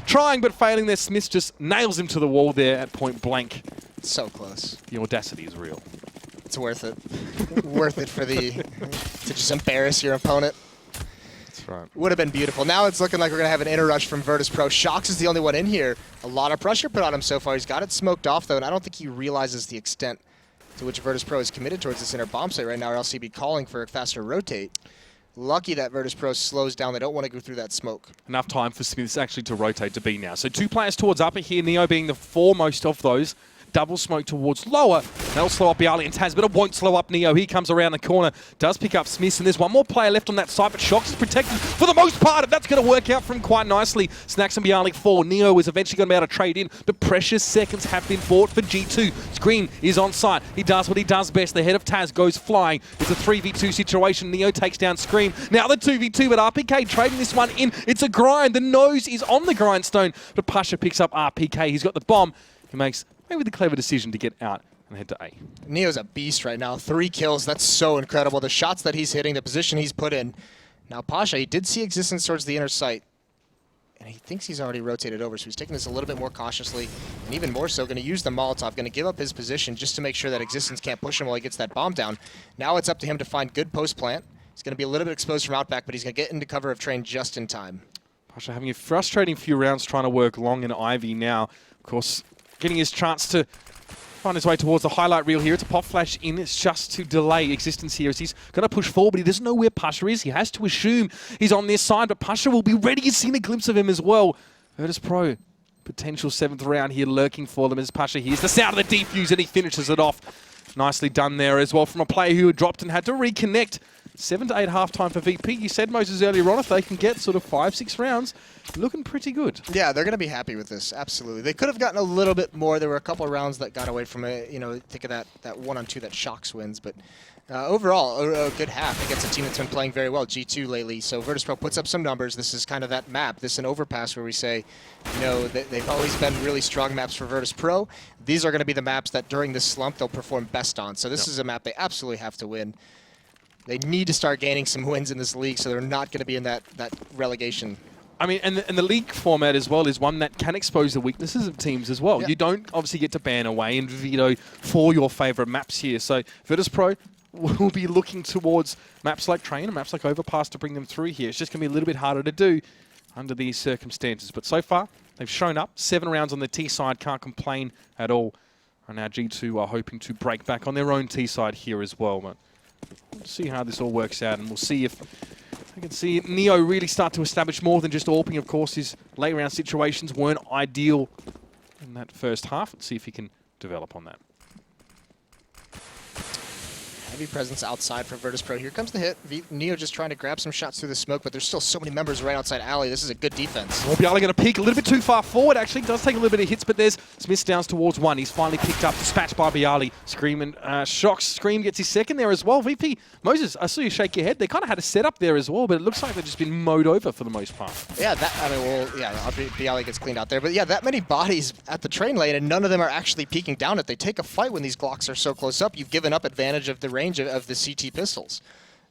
trying but failing there. Smith just nails him to the wall there at point blank. So close. The audacity is real. It's worth it. Worth it for to just embarrass your opponent. That's right. Would have been beautiful. Now it's looking like we're going to have an inner rush from Virtus.Pro. Shox is the only one in here. A lot of pressure put on him so far. He's got it smoked off, though, and I don't think he realizes the extent to which Virtus.Pro is committed towards this inner bomb site right now, or else he'd be calling for a faster rotate. Lucky that Virtus.Pro slows down. They don't want to go through that smoke. Enough time for Smiths actually to rotate to B now. So 2 players towards upper here, Neo being the foremost of those. Double smoke towards lower. That'll slow up Bialy and Taz, but it won't slow up Neo. He comes around the corner, does pick up Smiths, and there's one more player left on that side, but Shox is protected for the most part, and that's going to work out for him quite nicely. Snacks and Bialy fall. Neo is eventually going to be able to trade in, but precious seconds have been bought for G2. Scream is on site. He does what he does best. The head of Taz goes flying. It's a 3v2 situation. Neo takes down Scream. Now the 2v2, but RPK trading this one in. It's a grind. The nose is on the grindstone, but Pasha picks up RPK. He's got the bomb. He makes maybe the clever decision to get out and head to A. Neo's a beast right now. 3 kills. That's so incredible. The shots that he's hitting, the position he's put in. Now Pasha, he did see Existence towards the inner site, and he thinks he's already rotated over, so he's taking this a little bit more cautiously, and even more so, going to use the Molotov, going to give up his position just to make sure that Existence can't push him while he gets that bomb down. Now it's up to him to find good post-plant. He's going to be a little bit exposed from outback, but he's going to get into cover of Train just in time. Pasha having a frustrating few rounds trying to work long in Ivy now. Of course, getting his chance to find his way towards the highlight reel here. It's a pop flash in. It's just to delay Existence here as he's going to push forward, but he doesn't know where Pasha is. He has to assume he's on this side, but Pasha will be ready. He's seen a glimpse of him as well. Virtus.Pro, potential 7th round here lurking for them as Pasha hears the sound of the defuse and he finishes it off. Nicely done there as well from a player who had dropped and had to reconnect. 7 to 8 halftime for VP. You said, Moses, earlier on, if they can get sort of 5-6 rounds, looking pretty good. Yeah, they're going to be happy with this, absolutely. They could have gotten a little bit more. There were a couple of rounds that got away from it. You know, think of that 1-on-2 that Shox wins. But overall, a good half against a team that's been playing very well, G2 lately. So Virtus.Pro puts up some numbers. This is kind of that map. This is an overpass where we say, you know, they've always been really strong maps for Virtus.Pro. These are going to be the maps that during this slump they'll perform best on. So this is a map they absolutely have to win. They need to start gaining some wins in this league, so they're not going to be in that relegation. I mean, and the league format as well is one that can expose the weaknesses of teams as well. Yeah. You don't obviously get to ban away and veto for your favourite maps here. So Virtus.Pro will be looking towards maps like Train and maps like Overpass to bring them through here. It's just going to be a little bit harder to do under these circumstances. But so far, they've shown up. 7 rounds on the T side, can't complain at all. And now G2 are hoping to break back on their own T side here as well. But we'll see how this all works out, and we'll see if I can see Neo really start to establish more than just AWPing. Of course, his late round situations weren't ideal in that first half. Let's see if he can develop on that. Heavy presence outside for Virtus.Pro. Here comes the hit. Neo just trying to grab some shots through the smoke, but there's still so many members right outside alley. This is a good defense. Bialy going to peek a little bit too far forward, actually. Does take a little bit of hits, but there's Smith downs towards 1. He's finally picked up, dispatched by Bialy. Scream and Shox. Scream gets his second there as well. VP, Moses, I saw you shake your head. They kind of had a setup there as well, but it looks like they've just been mowed over for the most part. Yeah, Bialy gets cleaned out there. But yeah, that many bodies at the train lane, and none of them are actually peeking down it. They take a fight when these Glocks are so close up. You've given up advantage of the range of the CT pistols.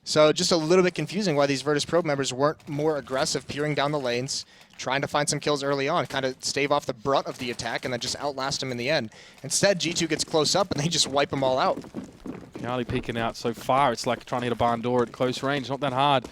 So just a little bit confusing why these Virtus.Pro members weren't more aggressive, peering down the lanes, trying to find some kills early on, kind of stave off the brunt of the attack and then just outlast them in the end. Instead, G2 gets close up and they just wipe them all out. Bialy peeking out so far. It's like trying to hit a barn door at close range. Not that hard.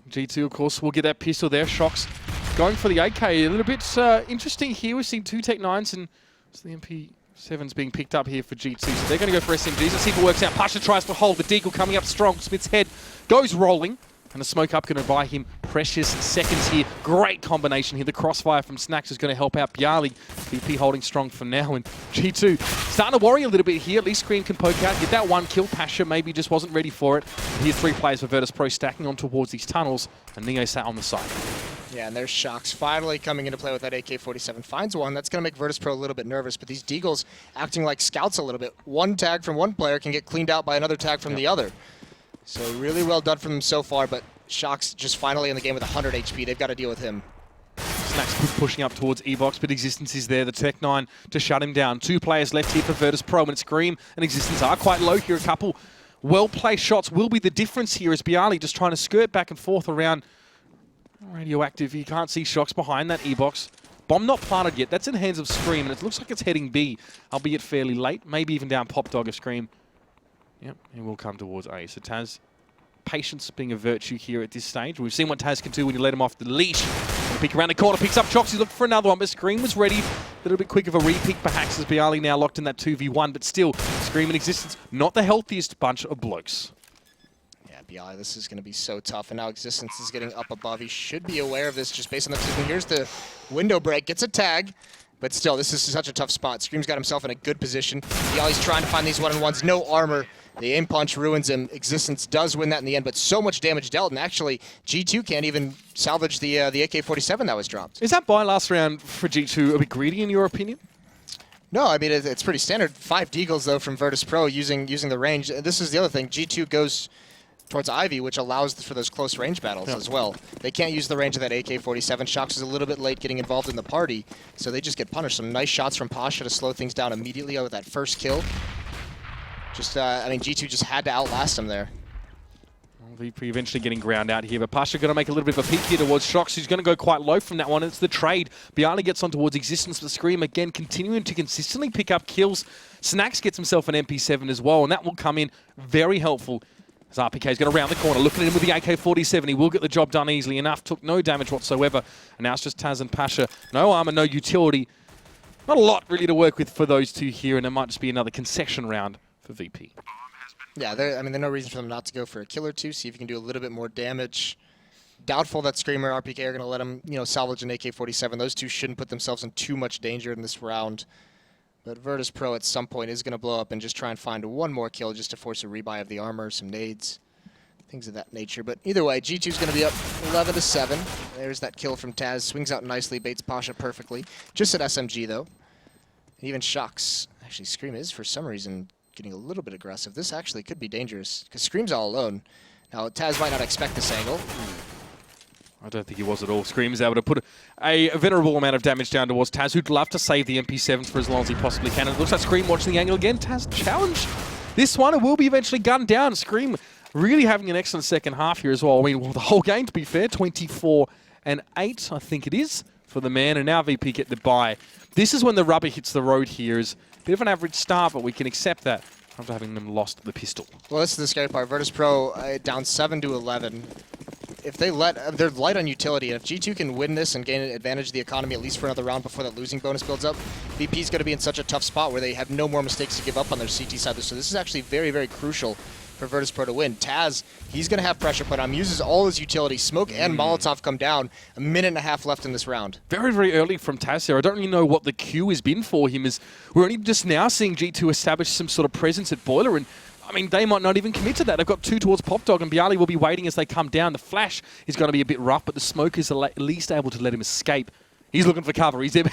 G2, of course, will get that pistol there. Shox going for the AK. A little bit interesting here. We've seen 2 Tech 9s and it's the MP7's being picked up here for G2. So they're going to go for SMGs. Let's see if it works out. Pasha tries to hold. The deagle coming up strong. Smith's head goes rolling. And the smoke up going to buy him precious seconds here. Great combination here. The crossfire from Snacks is going to help out Bialy. VP holding strong for now. And G2 starting to worry a little bit here. At least Scream can poke out. Get that 1 kill. Pasha maybe just wasn't ready for it. And here's 3 players for Virtus.Pro stacking on towards these tunnels. And Neo sat on the side. Yeah, and there's Shox finally coming into play with that AK-47. Finds one. That's going to make Virtus.Pro a little bit nervous. But these Deagles acting like scouts a little bit. 1 tag from 1 player can get cleaned out by another tag from the other. So really well done from them so far, but Shox just finally in the game with 100 HP. They've got to deal with him. Snacks pushing up towards E-Box, but Existence is there. The Tech 9 to shut him down. 2 players left here for Virtus.Pro, and Scream and Existence are quite low here. A couple well-placed shots will be the difference here as Bialy just trying to skirt back and forth around Radioactive. You can't see Shox behind that E-Box. Bomb not planted yet. That's in the hands of Scream, and it looks like it's heading B, albeit fairly late. Maybe even down Pop Dog of Scream. Yep, he will come towards A. So Taz patience being a virtue here at this stage. We've seen what Taz can do when you let him off the leash. Peek around the corner, picks up Chox, he's looking for another one, but Scream was ready. A little bit quick of a re-peek perhaps as Bialy now locked in that 2v1, but still, Scream in existence, not the healthiest bunch of blokes. Yeah, Bialy, this is going to be so tough, and now Existence is getting up above. He should be aware of this just based on the position. Here's the window break, gets a tag, but still, this is such a tough spot. Scream's got himself in a good position. Bialy's trying to find these one-on-ones, no armor. The aim punch ruins him. Existence does win that in the end, but so much damage dealt, and actually, G2 can't even salvage the AK-47 that was dropped. Is that buy last round for G2 a bit greedy in your opinion? No, I mean, it's pretty standard. 5 deagles, though, from Virtus.Pro using the range. This is the other thing. G2 goes towards Ivy, which allows for those close range battles as well. They can't use the range of that AK-47. Shox is a little bit late getting involved in the party, so they just get punished. Some nice shots from Pasha to slow things down immediately with that first kill. Just, I mean, G2 just had to outlast him there. Well, VP eventually getting ground out here, but Pasha going to make a little bit of a peek here towards Shox, who's going to go quite low from that one. It's the trade. Bialy gets on towards Existence, but Scream again continuing to consistently pick up kills. Snacks gets himself an MP7 as well, and that will come in very helpful. As RPK is going to round the corner, looking at him with the AK-47. He will get the job done easily enough. Took no damage whatsoever. And now it's just Taz and Pasha. No armor, no utility. Not a lot really to work with for those two here, and it might just be another concession round for VP. Yeah, I mean, there's no reason for them not to go for a kill or two, see if you can do a little bit more damage. Doubtful that Screamer or RPK are going to let him, salvage an AK-47. Those two shouldn't put themselves in too much danger in this round. But Virtus.Pro at some point is going to blow up and just try and find one more kill just to force a rebuy of the armor, some nades, things of that nature. But either way, G2's going to be up 11-7. There's that kill from Taz. Swings out nicely, baits Pasha perfectly. Just at SMG, though. Even Shox. Actually, Scream is, for some reason, getting a little bit aggressive. This actually could be dangerous, because Scream's all alone. Now, Taz might not expect this angle. I don't think he was at all. Scream is able to put a venerable amount of damage down towards Taz, who'd love to save the MP7s for as long as he possibly can. And it looks like Scream watching the angle again. Taz challenge this one. It will be eventually gunned down. Scream really having an excellent second half here as well. I mean, well, the whole game, to be fair, 24-8, I think it is, for the man. And now VP get the bye. This is when the rubber hits the road here. Is a bit of an average start, but we can accept that after having them lost the pistol. Well, this is the scary part. Virtus.Pro down 7-11. If they're light on utility, and if G2 can win this and gain an advantage of the economy at least for another round before that losing bonus builds up, VP's going to be in such a tough spot where they have no more mistakes to give up on their CT side. So this is actually very, very crucial for Virtus.Pro to win. Taz, he's going to have pressure put on him, uses all his utility. Smoke and Molotov come down. A minute and a half left in this round. Very, very early from Taz here. I don't really know what the queue has been for him. As we're only just now seeing G2 establish some sort of presence at Boiler, and I mean, they might not even commit to that. They've got 2 towards Pop Dog, and Bialy will be waiting as they come down. The flash is going to be a bit rough, but the smoke is at least able to let him escape. He's looking for cover. He's out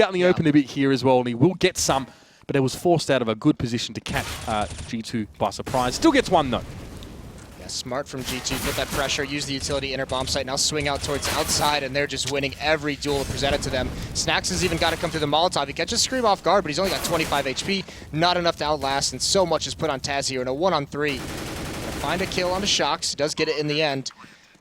in the open a bit here as well, and he will get some, but it was forced out of a good position to catch G2 by surprise. Still gets one, though. Yeah, smart from G2. Put that pressure, use the utility inner bomb site. Now swing out towards outside, and they're just winning every duel presented to them. Snacks has even got to come through the Molotov. He catches Scream off guard, but he's only got 25 HP. Not enough to outlast, and so much is put on Taz here in a 1-on-3. Find a kill on the Shox. Does get it in the end.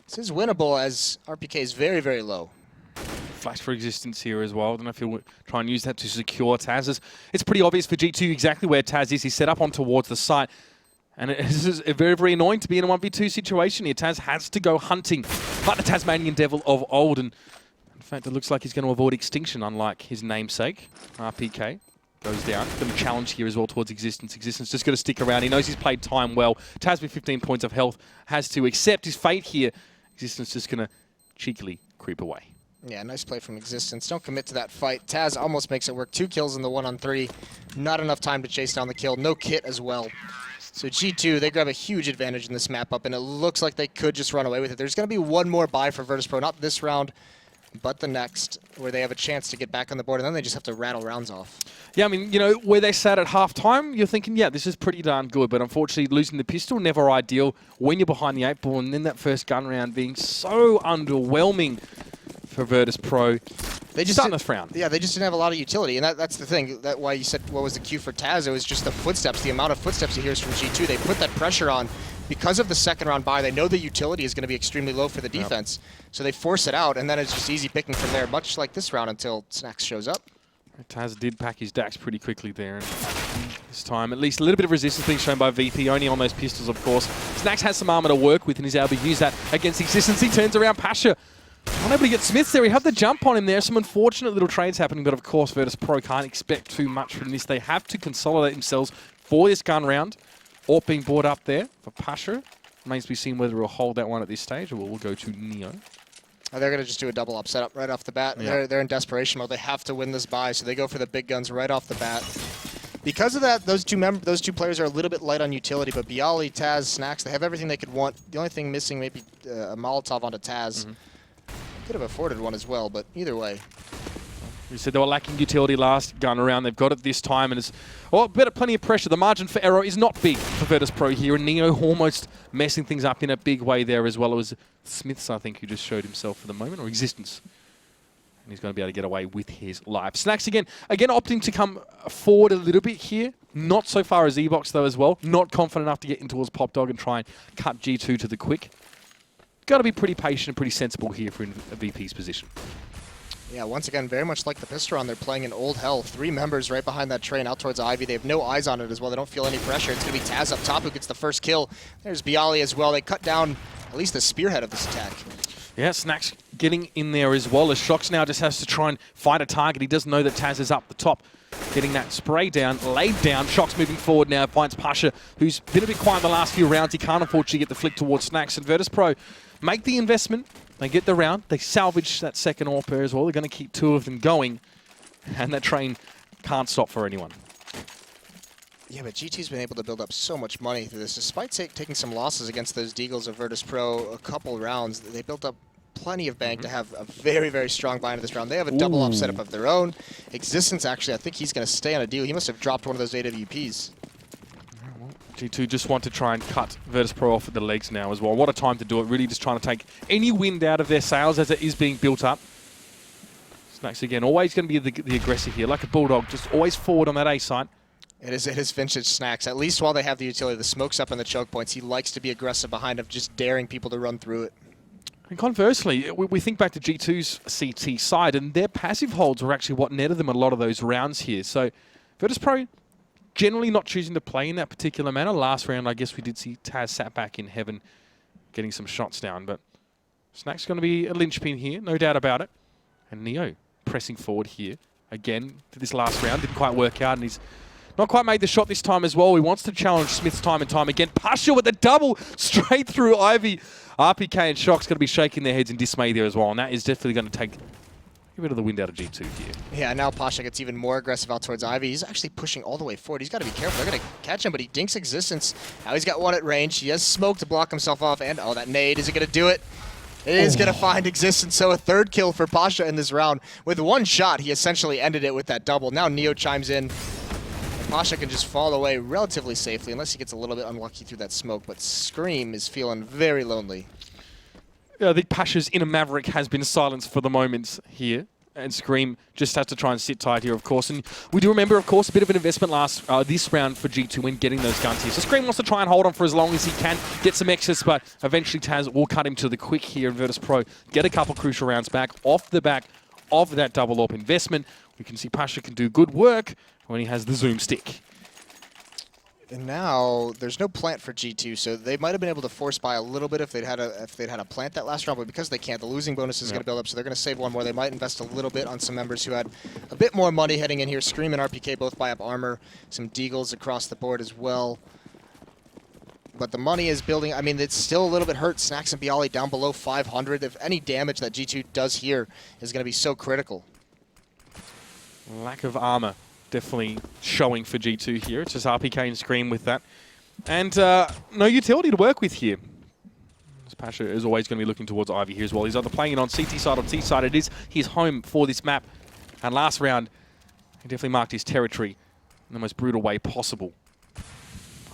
This is winnable as RPK is very, very low. Flash for existence here as well. I don't know if he'll try and use that to secure Taz. It's pretty obvious for G2 exactly where Taz is. He's set up on towards the site. And it is very, very annoying to be in a 1v2 situation here. Taz has to go hunting, like the Tasmanian Devil of old. And in fact, it looks like he's going to avoid extinction, unlike his namesake. RPK goes down. Going to challenge here as well towards Existence. Existence just going to stick around. He knows he's played time well. Taz with 15 points of health has to accept his fate here. Existence just going to cheekily creep away. Yeah, nice play from Existence. Don't commit to that fight. Taz almost makes it work. 2 kills in the 1-on-3. Not enough time to chase down the kill. No kit as well. So G2, they grab a huge advantage in this map up, and it looks like they could just run away with it. There's going to be one more buy for Virtus.Pro, not this round, but the next, where they have a chance to get back on the board, and then they just have to rattle rounds off. Yeah, I mean, where they sat at halftime, you're thinking, yeah, this is pretty darn good, but unfortunately losing the pistol, never ideal when you're behind the 8-ball, and then that first gun round being so underwhelming for Virtus.Pro. They just starting to frown. Yeah, they just didn't have a lot of utility, and that's the thing. That's why you said what was the cue for Taz. It was just the footsteps, the amount of footsteps he hears from G2. They put that pressure on because of the second round buy. They know the utility is going to be extremely low for the defense, so they force it out, and then it's just easy picking from there, much like this round until Snacks shows up. Taz did pack his Dax pretty quickly there. And This time, at least a little bit of resistance being shown by VP, only on those pistols, of course. Snacks has some armor to work with, and he's able to use that against Existence. He turns around Pasha. Unable to get Smiths there. He had the jump on him there. Some unfortunate little trades happening, but of course, Virtus.Pro can't expect too much from this. They have to consolidate themselves for this gun round. AWP being brought up there for Pasha. Remains to be seen whether we'll hold that one at this stage, or we'll go to Neo. They're going to just do a double up setup right off the bat. Yeah. They're in desperation mode. They have to win this buy, so they go for the big guns right off the bat. Because of that, those two players are a little bit light on utility, but Bialy, Taz, Snacks, they have everything they could want. The only thing missing may be a Molotov onto Taz. Could have afforded one as well, but either way. We said they were lacking utility last gun around. They've got it this time, and it's plenty of pressure. The margin for error is not big for Virtus.Pro here, and Neo almost messing things up in a big way there as well. It was Smiths, I think, who just showed himself for the moment, or Existence. And he's going to be able to get away with his life. Snacks again opting to come forward a little bit here. Not so far as E-Box, though, as well. Not confident enough to get in towards Pop Dog and try and cut G2 to the quick. Got to be pretty patient and pretty sensible here for a VP's position. Yeah, once again, very much like the Pistron, they're playing in old hell. 3 members right behind that train out towards Ivy. They have no eyes on it as well. They don't feel any pressure. It's going to be Taz up top who gets the first kill. There's Bialy as well. They cut down at least the spearhead of this attack. Yeah, Snacks getting in there as well, as Shox now just has to try and find a target. He doesn't know that Taz is up the top. Getting that spray down, laid down. Shox moving forward now, finds Pasha, who's been a bit quiet in the last few rounds. He can't unfortunately get the flick towards Snacks. And Virtus.Pro make the investment. They get the round. They salvage that second AWP pair as well. They're going to keep 2 of them going. And that train can't stop for anyone. Yeah, but G2's been able to build up so much money through this. Despite taking some losses against those Deagles of Virtus.Pro a couple rounds, they built up plenty of bank to have a very, very strong buy into this round. They have a double up setup of their own. Existence, actually, I think he's going to stay on a deal. He must have dropped one of those AWPs. G2 just want to try and cut Virtus.Pro off at the legs now as well. What a time to do it. Really just trying to take any wind out of their sails as it is being built up. Snacks again, always going to be the aggressive here. Like a bulldog, just always forward on that A side. It is vintage Snacks. At least while they have the utility, the smoke's up in the choke points. He likes to be aggressive behind him, just daring people to run through it. And conversely, we think back to G2's CT side, and their passive holds were actually what netted them a lot of those rounds here. So Virtus.Pro generally not choosing to play in that particular manner. Last round, I guess we did see Taz sat back in heaven getting some shots down, but Snacks going to be a linchpin here, no doubt about it. And Neo pressing forward here again to this last round. Didn't quite work out, and he's not quite made the shot this time as well. He wants to challenge Smiths time and time again. Pasha with a double straight through Ivy. RPK and Shock's going to be shaking their heads in dismay there as well, and that is definitely going to take a bit of the wind out of G2 here. Yeah, now Pasha gets even more aggressive out towards Ivy. He's actually pushing all the way forward. He's got to be careful. They're going to catch him, but he dinks Existence. Now he's got one at range. He has smoke to block himself off, and oh, that nade. Is it going to do it? It is going to find Existence, so a 3rd kill for Pasha in this round. With 1 shot, he essentially ended it with that double. Now Neo chimes in. Pasha can just fall away relatively safely, unless he gets a little bit unlucky through that smoke, but Scream is feeling very lonely. I think Pasha's inner Maverick has been silenced for the moment here, and Scream just has to try and sit tight here, of course. And we do remember, of course, a bit of an investment this round for G2 when getting those guns here. So Scream wants to try and hold on for as long as he can, get some extras, but eventually Taz will cut him to the quick here, and Virtus.Pro get a couple crucial rounds back off the back of that double AWP investment. We can see Pasha can do good work when he has the zoom stick. And now there's no plant for G2, so they might have been able to force buy a little bit if they'd had a plant that last round, but because they can't, the losing bonus is going to build up, so they're going to save one more. They might invest a little bit on some members who had a bit more money heading in here. Scream and RPK both buy up armor, some Deagles across the board as well. But the money is building. I mean, it's still a little bit hurt. Snacks and Bialy down below 500. If any damage that G2 does here is going to be so critical. Lack of armor definitely showing for G2 here. It's just RPK and Scream with that. And no utility to work with here. Pasha is always going to be looking towards Ivy here as well. He's either playing it on CT side or T side. It is his home for this map. And last round, he definitely marked his territory in the most brutal way possible.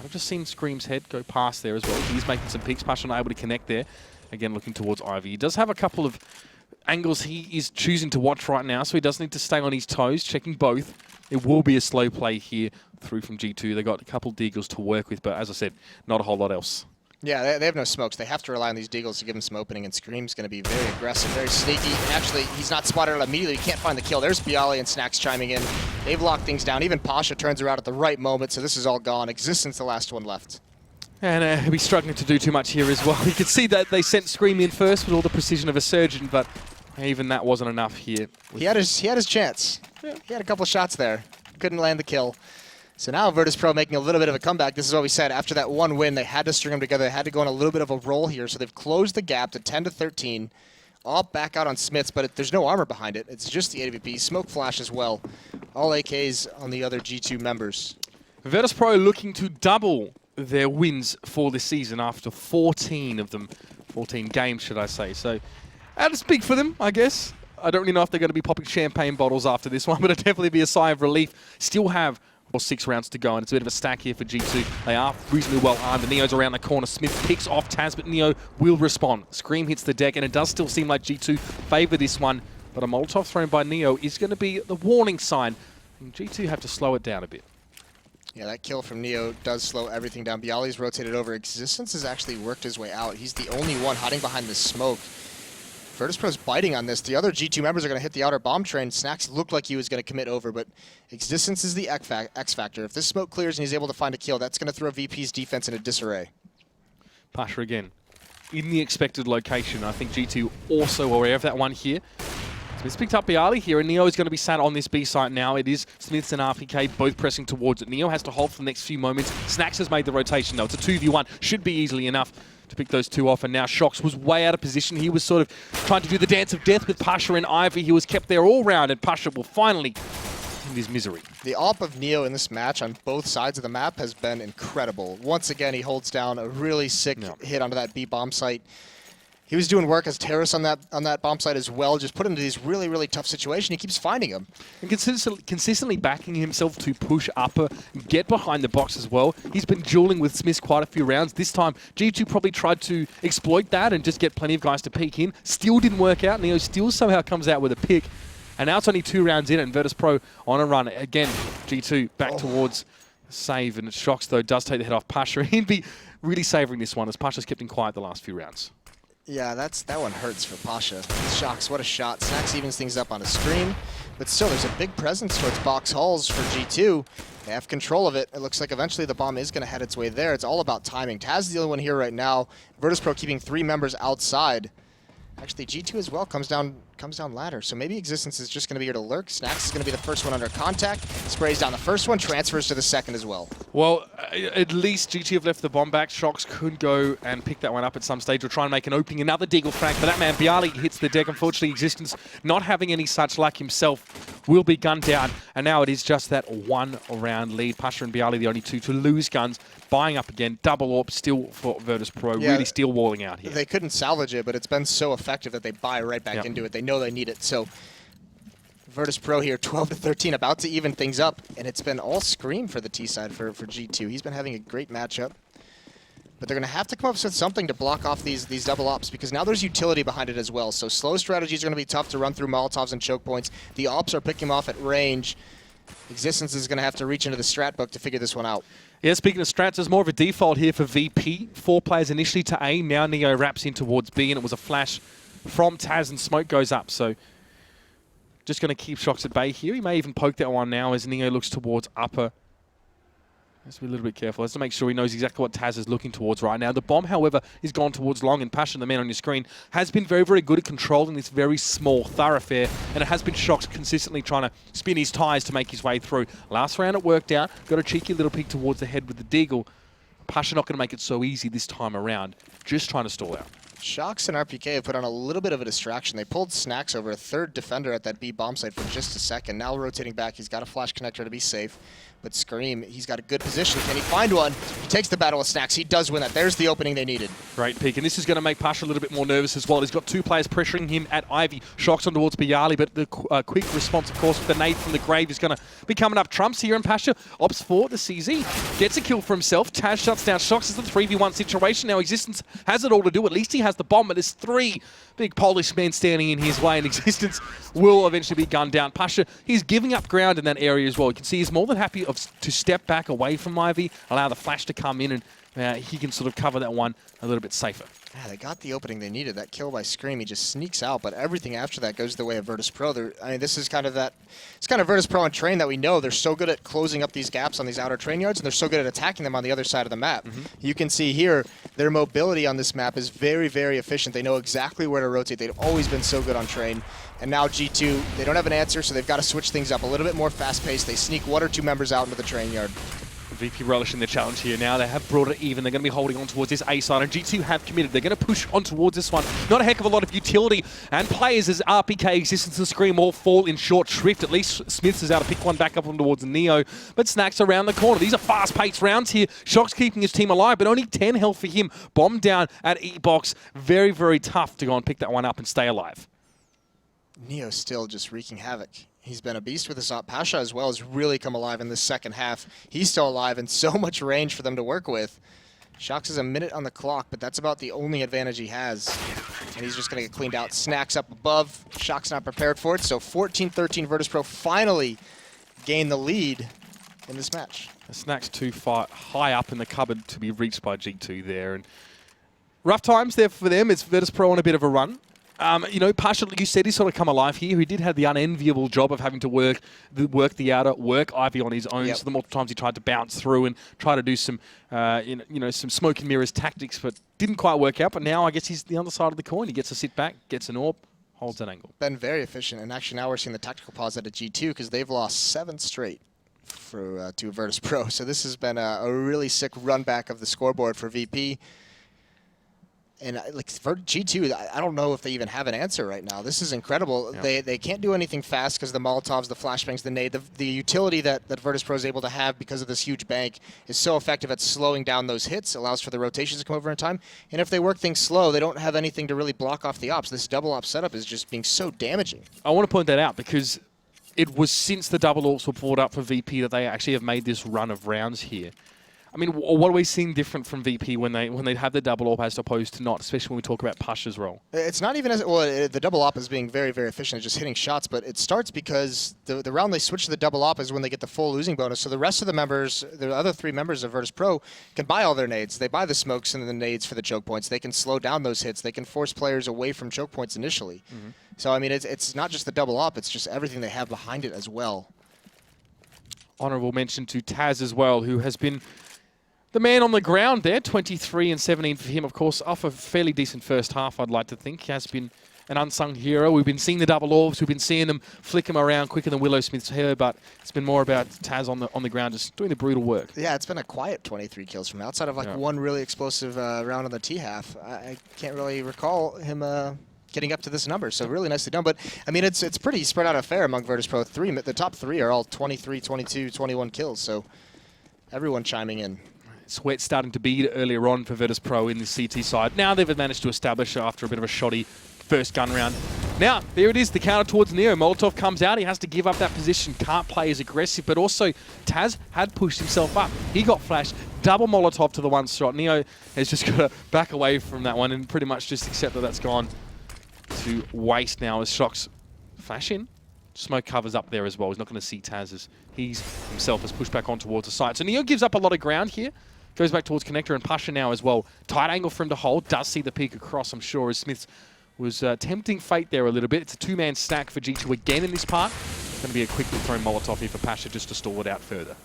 I've just seen Scream's head go past there as well. He's making some peeks. Pasha not able to connect there. Again, looking towards Ivy. He does have a couple of angles he is choosing to watch right now, so he does need to stay on his toes, checking both. It will be a slow play here through from G2. They got a couple Deagles to work with, but as I said, not a whole lot else. Yeah, they have no smokes. They have to rely on these Deagles to give him some opening, and Scream's going to be very aggressive, very sneaky. And actually, he's not spotted out immediately. He can't find the kill. There's Bialy and Snacks chiming in. They've locked things down. Even Pasha turns around at the right moment, so this is all gone. Existence, the last one left. And he'll be struggling to do too much here as well. You could see that they sent Scream in first with all the precision of a surgeon, but even that wasn't enough here. He had his chance. Yeah. He had a couple shots there. Couldn't land the kill. So now Virtus.Pro making a little bit of a comeback. This is what we said. After that one win, they had to string them together. They had to go on a little bit of a roll here. So they've closed the gap to 10-13. All back out on Smiths, but there's no armor behind it. It's just the AWP. Smoke flash as well. All AKs on the other G2 members. Virtus.Pro looking to double their wins for this season after 14 of them. 14 games, should I say. So that's big for them, I guess. I don't really know if they're going to be popping champagne bottles after this one, but it'll definitely be a sigh of relief. Still have 6 rounds to go, and it's a bit of a stack here for G2. They are reasonably well armed. Neo's around the corner. Smith picks off Taz, but Neo will respond. Scream hits the deck, and it does still seem like G2 favor this one, but a Molotov thrown by Neo is going to be the warning sign, and G2 have to slow it down a bit. Yeah, that kill from Neo does slow everything down. Bialy's rotated over. Existence has actually worked his way out. He's the only one hiding behind the smoke. Virtus.Pro's biting on this. The other G2 members are going to hit the outer bomb train. Snacks looked like he was going to commit over, but Existence is the X factor. If this smoke clears and he's able to find a kill, that's going to throw VP's defense into disarray. Pasha again in the expected location. I think G2 also aware of that one here. Smith's picked up Bialy here, and Neo is going to be sat on this B site now. It is Smiths and RPK both pressing towards it. Neo has to hold for the next few moments. Snacks has made the rotation, though. It's a 2v1. Should be easily enough to pick those two off, and now Shox was way out of position. He was sort of trying to do the dance of death with Pasha and Ivy. He was kept there all round, and Pasha will finally end his misery. The AWP of Neo in this match on both sides of the map has been incredible. Once again, he holds down a really sick hit onto that B bomb site. He was doing work as terrorist on that bomb site as well, just put him into these really, really tough situations. He keeps finding them. And consistently backing himself to push upper, get behind the box as well. He's been dueling with Smith quite a few rounds. This time, G2 probably tried to exploit that and just get plenty of guys to peek in. Still didn't work out. Neo still somehow comes out with a pick. And now it's only 2 rounds in, and Virtus.Pro on a run. Again, G2 back towards save, and Shox, though, does take the head off Pasha. He'd be really savouring this one, as Pasha's kept him quiet the last few rounds. Yeah, that one hurts for Pasha. Shox, what a shot. Snacks evens things up on a screen, but still there's a big presence towards box halls for G2. They have control of it. It looks like eventually the bomb is going to head its way there. It's all about timing. Taz is the only one here right now. Virtus.Pro keeping 3 members outside. Actually, G2 as well comes down ladder. So maybe Existence is just going to be here to lurk. Snacks is going to be the first one under contact. Sprays down the first one, transfers to the second as well. Well, at least G2 have left the bomb back. Shox could go and pick that one up at some stage or try and make an opening. Another deagle frag, but that man, Bialy, hits the deck. Unfortunately, Existence, not having any such luck himself, will be gunned down. And now it is just that 1 round lead. Pasha and Bialy, the only 2 to lose guns. Buying up again, double AWP still for Virtus.Pro, really still walling out here. They couldn't salvage it, but it's been so effective that they buy right back into it. They know they need it. So Virtus.Pro here, 12-13, about to even things up, and it's been all Scream for the T side for G2. He's been having a great matchup, but they're going to have to come up with something to block off these double ops, because now there's utility behind it as well. So slow strategies are going to be tough to run through Molotovs and choke points. The ops are picking them off at range. Existence is going to have to reach into the strat book to figure this one out. Yeah, speaking of strats, there's more of a default here for VP. 4 players initially to A, now Neo wraps in towards B, and it was a flash from Taz, and smoke goes up. So just going to keep Shox at bay here. He may even poke that one now as Neo looks towards upper. Let's be a little bit careful. Let's make sure he knows exactly what Taz is looking towards right now. The bomb, however, is gone towards long, and Pasha, the man on your screen, has been very, very good at controlling this very small thoroughfare, and it has been Shox consistently trying to spin his tires to make his way through. Last round it worked out. Got a cheeky little peek towards the head with the deagle. Pasha not going to make it so easy this time around. Just trying to stall out. Shox and RPK have put on a little bit of a distraction. They pulled Snacks over, a 3rd defender at that B bomb site for just a second. Now rotating back, he's got a flash connector to be safe. But Scream, he's got a good position. Can he find one? He takes the battle with Snacks. He does win that. There's the opening they needed. Great peek, and this is going to make Pasha a little bit more nervous as well. He's got 2 players pressuring him at Ivy. Shox on towards Bialy, but the quick response, of course, with the nade from the grave is going to be coming up trumps here, and Pasha opts for the CZ. Gets a kill for himself. Taz shuts down Shox. It's a 3v1 situation. Now Existence has it all to do. At least he has the bomb, but there's 3 big Polish men standing in his way, and Existence will eventually be gunned down. Pasha, he's giving up ground in that area as well. You can see he's more than happy to step back away from Ivy, allow the flash to come in, and he can sort of cover that one a little bit safer. Yeah, they got the opening they needed. That kill by Scream, he just sneaks out, but everything after that goes the way of Virtus.Pro. I mean, this is kind of that. It's kind of Virtus.Pro on train that we know. They're so good at closing up these gaps on these outer train yards, and they're so good at attacking them on the other side of the map. You can see here their mobility on this map is very, very efficient. They know exactly where to rotate. They've always been so good on train. And now G2, they don't have an answer, so they've got to switch things up a little bit more fast-paced. They sneak 1 or 2 members out into the train yard. VP relishing their challenge here now. They have brought it even. They're going to be holding on towards this A side, and G2 have committed. They're going to push on towards this one. Not a heck of a lot of utility and players as RPK, Existence, and Scream all fall in short shrift. At least Smiths is able to pick one back up on towards Neo, but Snack's around the corner. These are fast-paced rounds here. Shock's keeping his team alive, but only 10 health for him. Bomb down at E-Box. Very, very tough to go and pick that one up and stay alive. Neo's still just wreaking havoc. He's been a beast with his op. Pasha as well has really come alive in this second half. He's still alive and so much range for them to work with. Shox is a minute on the clock, but that's about the only advantage he has. And he's just going to get cleaned out. Snacks up above. Shox not prepared for it. So 14-13 Virtus.Pro finally gain the lead in this match. Snacks too far high up in the cupboard to be reached by G2 there. And rough times there for them. It's Virtus.Pro on a bit of a run. You know, Pasha, like you said, he's sort of come alive here. He did have the unenviable job of having to work the outer, work Ivy on his own. Yep. So the multiple times he tried to bounce through and try to do some, some smoke and mirrors tactics, but didn't quite work out. But now I guess he's the other side of the coin. He gets to sit back, gets an AWP, holds an angle. Been very efficient, and actually now we're seeing the tactical pause at a G2 because they've lost 7 straight to Virtus.Pro. So this has been a really sick run back of the scoreboard for VP. And like for G2, I don't know if they even have an answer right now. This is incredible. Yeah. They can't do anything fast because the Molotovs, the flashbangs, the nade, the utility that Virtus.Pro is able to have because of this huge bank is so effective at slowing down those hits, allows for the rotations to come over in time. And if they work things slow, they don't have anything to really block off the ops. This double op setup is just being so damaging. I want to point that out because it was since the double ops were brought up for VP that they actually have made this run of rounds here. I mean, what are we seeing different from VP when they have the double op as opposed to not, especially when we talk about Pasha's role? It's not even as well. The double op is being very, very efficient at just hitting shots, but it starts because the round they switch to the double op is when they get the full losing bonus. So the rest of the members, the other 3 members of Virtus.Pro, can buy all their nades. They buy the smokes and the nades for the choke points. They can slow down those hits. They can force players away from choke points initially. So I mean, it's not just the double op. It's just everything they have behind it as well. Honorable mention to Taz as well, who has been the man on the ground there, 23 and 17 for him, of course, off a fairly decent first half, I'd like to think. He has been an unsung hero. We've been seeing the double orbs. We've been seeing them flick him around quicker than Willow Smith's hair, but it's been more about Taz on the ground just doing the brutal work. Yeah, it's been a quiet 23 kills from him. Outside of one really explosive round on the T-half, I can't really recall him getting up to this number, so really nicely done. But, I mean, it's pretty spread out affair among Virtus.Pro. The top 3 are all 23, 22, 21 kills, so everyone chiming in. Sweat starting to bead earlier on for Virtus.Pro in the CT side. Now they've managed to establish after a bit of a shoddy first gun round. Now, there it is, the counter towards Neo. Molotov comes out, he has to give up that position, can't play as aggressive, but also Taz had pushed himself up. He got flashed, double Molotov to the one shot. Neo has just got to back away from that one and pretty much just accept that that's gone to waste now as Shox flash in. Smoke covers up there as well. He's not going to see Taz as he's himself has pushed back on towards the site. So Neo gives up a lot of ground here. Goes back towards Connector and Pasha now as well. Tight angle for him to hold. Does see the peek across, I'm sure, as Smith was tempting fate there a little bit. It's a 2-man stack for G2 again in this part. It's going to be a quickly thrown Molotov here for Pasha just to stall it out further.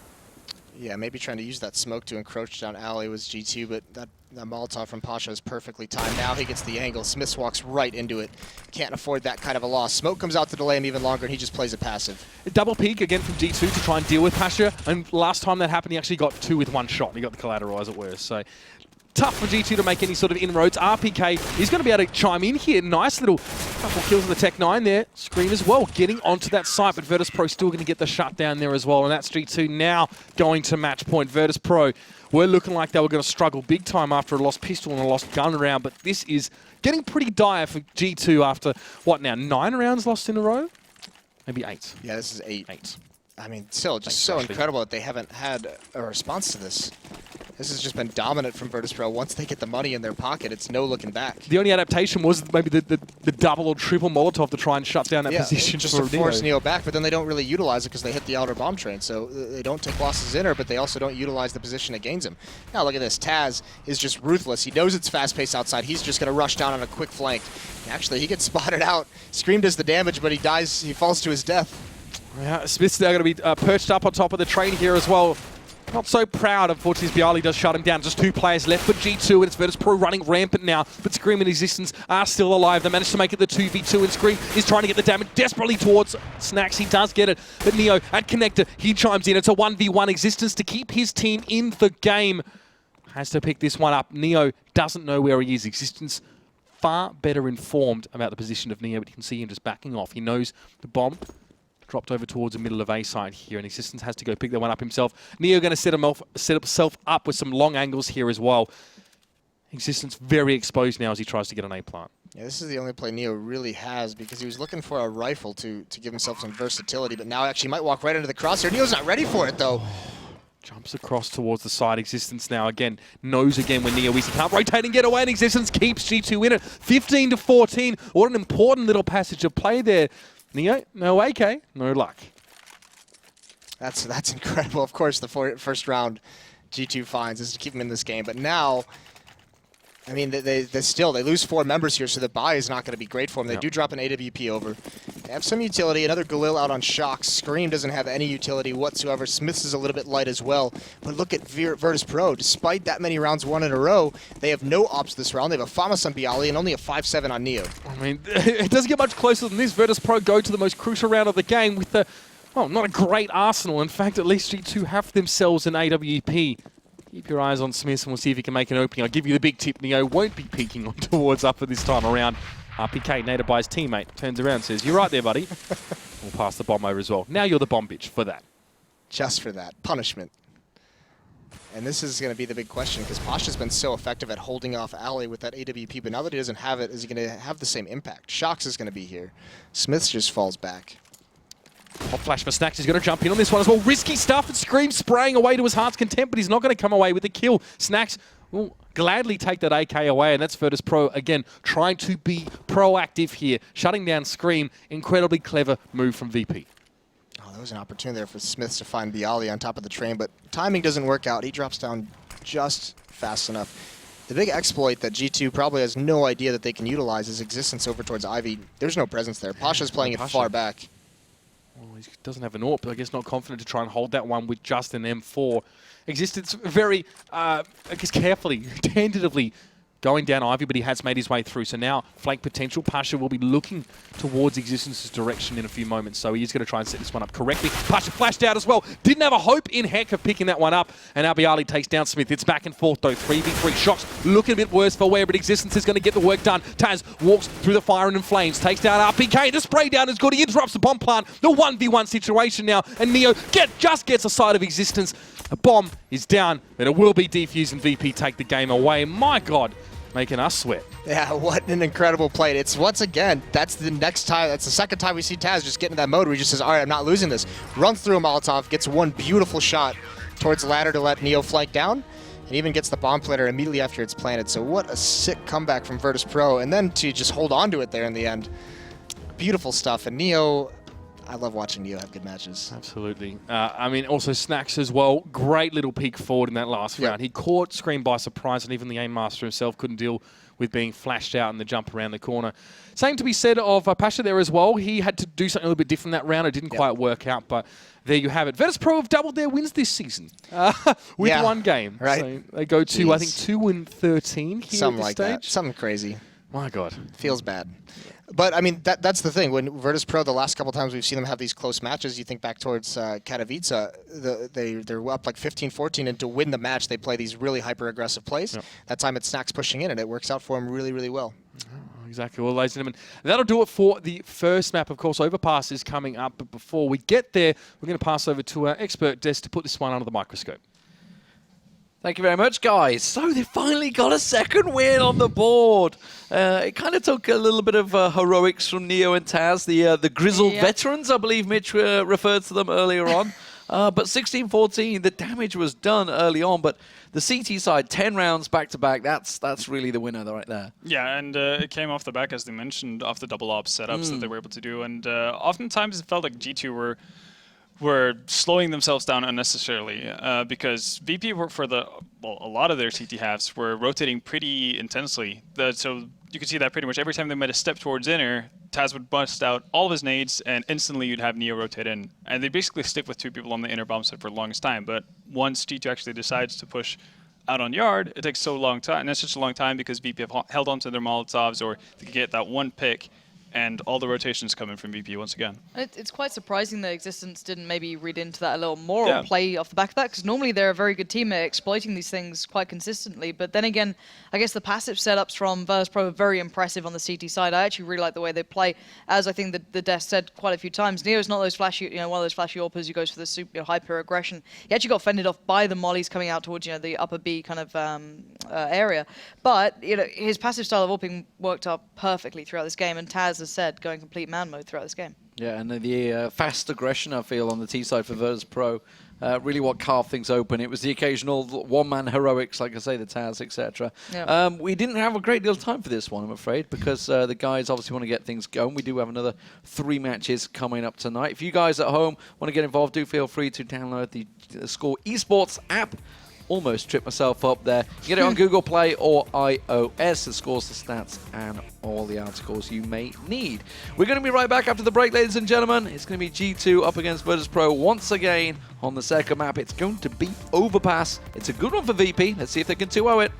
Yeah, maybe trying to use that smoke to encroach down alley was G2, but that Molotov from Pasha is perfectly timed. Now he gets the angle. Smith walks right into it. Can't afford that kind of a loss. Smoke comes out to delay him even longer, and he just plays it passive. A double peek again from G2 to try and deal with Pasha. And last time that happened, he actually got 2 with 1 shot. He got the collateral, as it were. So tough for G2 to make any sort of inroads. RPK, he's going to be able to chime in here. Nice little couple kills on the Tech 9 there. Scream as well, getting onto that site, but Virtus.Pro still going to get the shutdown there as well. And that's G2 now going to match point. Virtus.Pro were looking like they were going to struggle big time after a lost pistol and a lost gun round, but this is getting pretty dire for G2 after, what now, 9 rounds lost in a row? Maybe 8. Yeah, this is 8. 8. I mean, still just so incredible that they haven't had a response to this. This has just been dominant from Virtus.Pro. Once they get the money in their pocket, it's no looking back. The only adaptation was maybe the double or triple Molotov to try and shut down that position just for to force Neo back, but then they don't really utilize it because they hit the outer bomb train. So they don't take losses in her, but they also don't utilize the position it gains him. Now look at this. Taz is just ruthless. He knows it's fast-paced outside. He's just going to rush down on a quick flank. Actually, he gets spotted out. Scream does the damage, but he dies. He falls to his death. Yeah, Smith's now going to be perched up on top of the train here as well. Not so proud, unfortunately, Bialy does shut him down. Just 2 players left for G2, and it's Virtus.Pro running rampant now. But Scream and Existence are still alive. They managed to make it the 2v2, and Scream is trying to get the damage desperately towards Snacks. He does get it. But Neo at Connector, he chimes in. It's a 1v1 Existence to keep his team in the game. Has to pick this one up. Neo doesn't know where he is. Existence far better informed about the position of Neo, but you can see him just backing off. He knows the bomb dropped over towards the middle of A side here, and Existence has to go pick that one up himself. Neo going to set himself up with some long angles here as well. Existence very exposed now as he tries to get an A plant. Yeah, this is the only play Neo really has because he was looking for a rifle to give himself some versatility, but now actually might walk right into the crosshair. Neo's not ready for it though. Jumps across towards the side. Existence now again knows again when Neo is. He can't rotate and get away, and Existence keeps G2 in it. 15-14. What an important little passage of play there. Neo, no AK, no luck. That's incredible. Of course, the first round G2 finds is to keep him in this game, but now, I mean, they lose 4 members here, so the buy is not going to be great for them. They do drop an AWP over. They have some utility. Another Galil out on Shocks. Scream doesn't have any utility whatsoever. Smiths is a little bit light as well. But look at Virtus.Pro. Despite that many rounds won in a row, they have no ops this round. They have a FAMAS on Bialy and only a 5-7 on Neo. I mean, it doesn't get much closer than this. Virtus.Pro go to the most crucial round of the game with the, well, not a great arsenal. In fact, at least G2 have themselves an AWP. Keep your eyes on Smith and we'll see if he can make an opening. I'll give you the big tip. Neo won't be peeking on towards upper this time around. RPK, nated by his teammate, turns around and says, "You're right there, buddy." We'll pass the bomb over as well. Now you're the bomb bitch for that. Just for that. Punishment. And this is going to be the big question because Pasha's been so effective at holding off Ali with that AWP, but now that he doesn't have it, is he going to have the same impact? Shocks is going to be here. Smiths just falls back. Hot flash for Snacks. He's going to jump in on this one as well. Risky stuff, and Scream spraying away to his heart's content, but he's not going to come away with the kill. Snacks will gladly take that AK away, and that's Virtus.Pro again trying to be proactive here, shutting down Scream. Incredibly clever move from VP. Oh, there was an opportunity there for Smiths to find Bialy on top of the train, but timing doesn't work out. He drops down just fast enough. The big exploit that G2 probably has no idea that they can utilize is Existence over towards Ivy. There's no presence there. Pasha's playing it far back. Well, he doesn't have an AWP, but I guess not confident to try and hold that one with just an M4. Existence very, I guess, carefully, tentatively going down Ivy, but he has made his way through. So now, flank potential. Pasha will be looking towards Existence's direction in a few moments, so he is going to try and set this one up correctly. Pasha flashed out as well. Didn't have a hope in heck of picking that one up, and now Bialy takes down Smith. It's back and forth, though. 3v3 Shocks looking a bit worse for wear, but Existence is going to get the work done. Taz walks through the fire and flames, takes down RPK. The spray down is good. He interrupts the bomb plant. The 1v1 situation now, and Neo just gets a side of Existence. A bomb is down, but it will be defused, and VP take the game away. My God, making us sweat. Yeah, what an incredible play. It's once again, that's the second time we see Taz just get into that mode where he just says, all right, I'm not losing this. Runs through a Molotov, gets one beautiful shot towards the ladder to let Neo flank down, and even gets the bomb planter immediately after it's planted. So what a sick comeback from Virtus.Pro, and then to just hold on to it there in the end. Beautiful stuff, and Neo, I love watching Neo have good matches. Absolutely. I mean, also Snacks as well. Great little peek forward in that last round. He caught Scream by surprise, and even the aim master himself couldn't deal with being flashed out in the jump around the corner. Same to be said of Pasha there as well. He had to do something a little bit different that round. It didn't quite work out, but there you have it. Virtus.Pro have doubled their wins this season with one game. Right. So they go to, I think, 2-13 here Something at this like stage. that. Something crazy. My God. Feels bad. But, I mean, that's the thing. When Virtus.Pro, the last couple times we've seen them have these close matches, you think back towards Katowice, they're up like 15-14, and to win the match, they play these really hyper-aggressive plays. Yep. That time it's Snacks pushing in, and it works out for them really, really well. Exactly. Well, ladies and gentlemen, that'll do it for the first map. Of course, Overpass is coming up, but before we get there, we're going to pass over to our expert desk to put this one under the microscope. Thank you very much, guys. So they finally got a second win on the board. It kind of took a little bit of heroics from Neo and Taz, the grizzled veterans, I believe Mitch referred to them earlier on. But 16-14, the damage was done early on, but the CT side, 10 rounds back-to-back, that's really the winner right there. Yeah, and it came off the back, as they mentioned, off the double ops setups that they were able to do. And oftentimes it felt like G2 were slowing themselves down unnecessarily because VP were a lot of their CT halves were rotating pretty intensely. So you could see that pretty much every time they made a step towards inner, Taz would bust out all of his nades, and instantly you'd have Neo rotate in. And they basically stick with 2 people on the inner bomb site for the longest time. But once G2 actually decides to push out on yard, it takes so long time, and that's such a long time because VP have held on to their Molotovs, or they could get that one pick, and all the rotations coming from VP once again. It's quite surprising that Existence didn't maybe read into that a little more Yeah. or play off the back of that, because normally they're a very good team at exploiting these things quite consistently. But then again, I guess the passive setups from Virtus.Pro are very impressive on the CT side. I actually really like the way they play. As I think the desk said quite a few times, Neo's not those flashy, one of those flashy AWPers who goes for the super hyper aggression. He actually got fended off by the mollies coming out towards the upper B kind of area. But his passive style of AWPing worked out perfectly throughout this game, and Taz has said going complete man mode throughout this game. Yeah, and the fast aggression, I feel, on the T side for Virtus.Pro, really what carved things open. It was the occasional one-man heroics, like I say, the Taz, etc. Yeah. We didn't have a great deal of time for this one, I'm afraid, because the guys obviously want to get things going. We do have another 3 matches coming up tonight. If you guys at home want to get involved, do feel free to download the Score Esports app. Almost tripped myself up there. You get it on Google Play or iOS. It scores the stats and all the articles you may need. We're going to be right back after the break, ladies and gentlemen. It's going to be G2 up against Virtus.Pro once again on the second map. It's going to be Overpass. It's a good one for VP. Let's see if they can 2-0 it.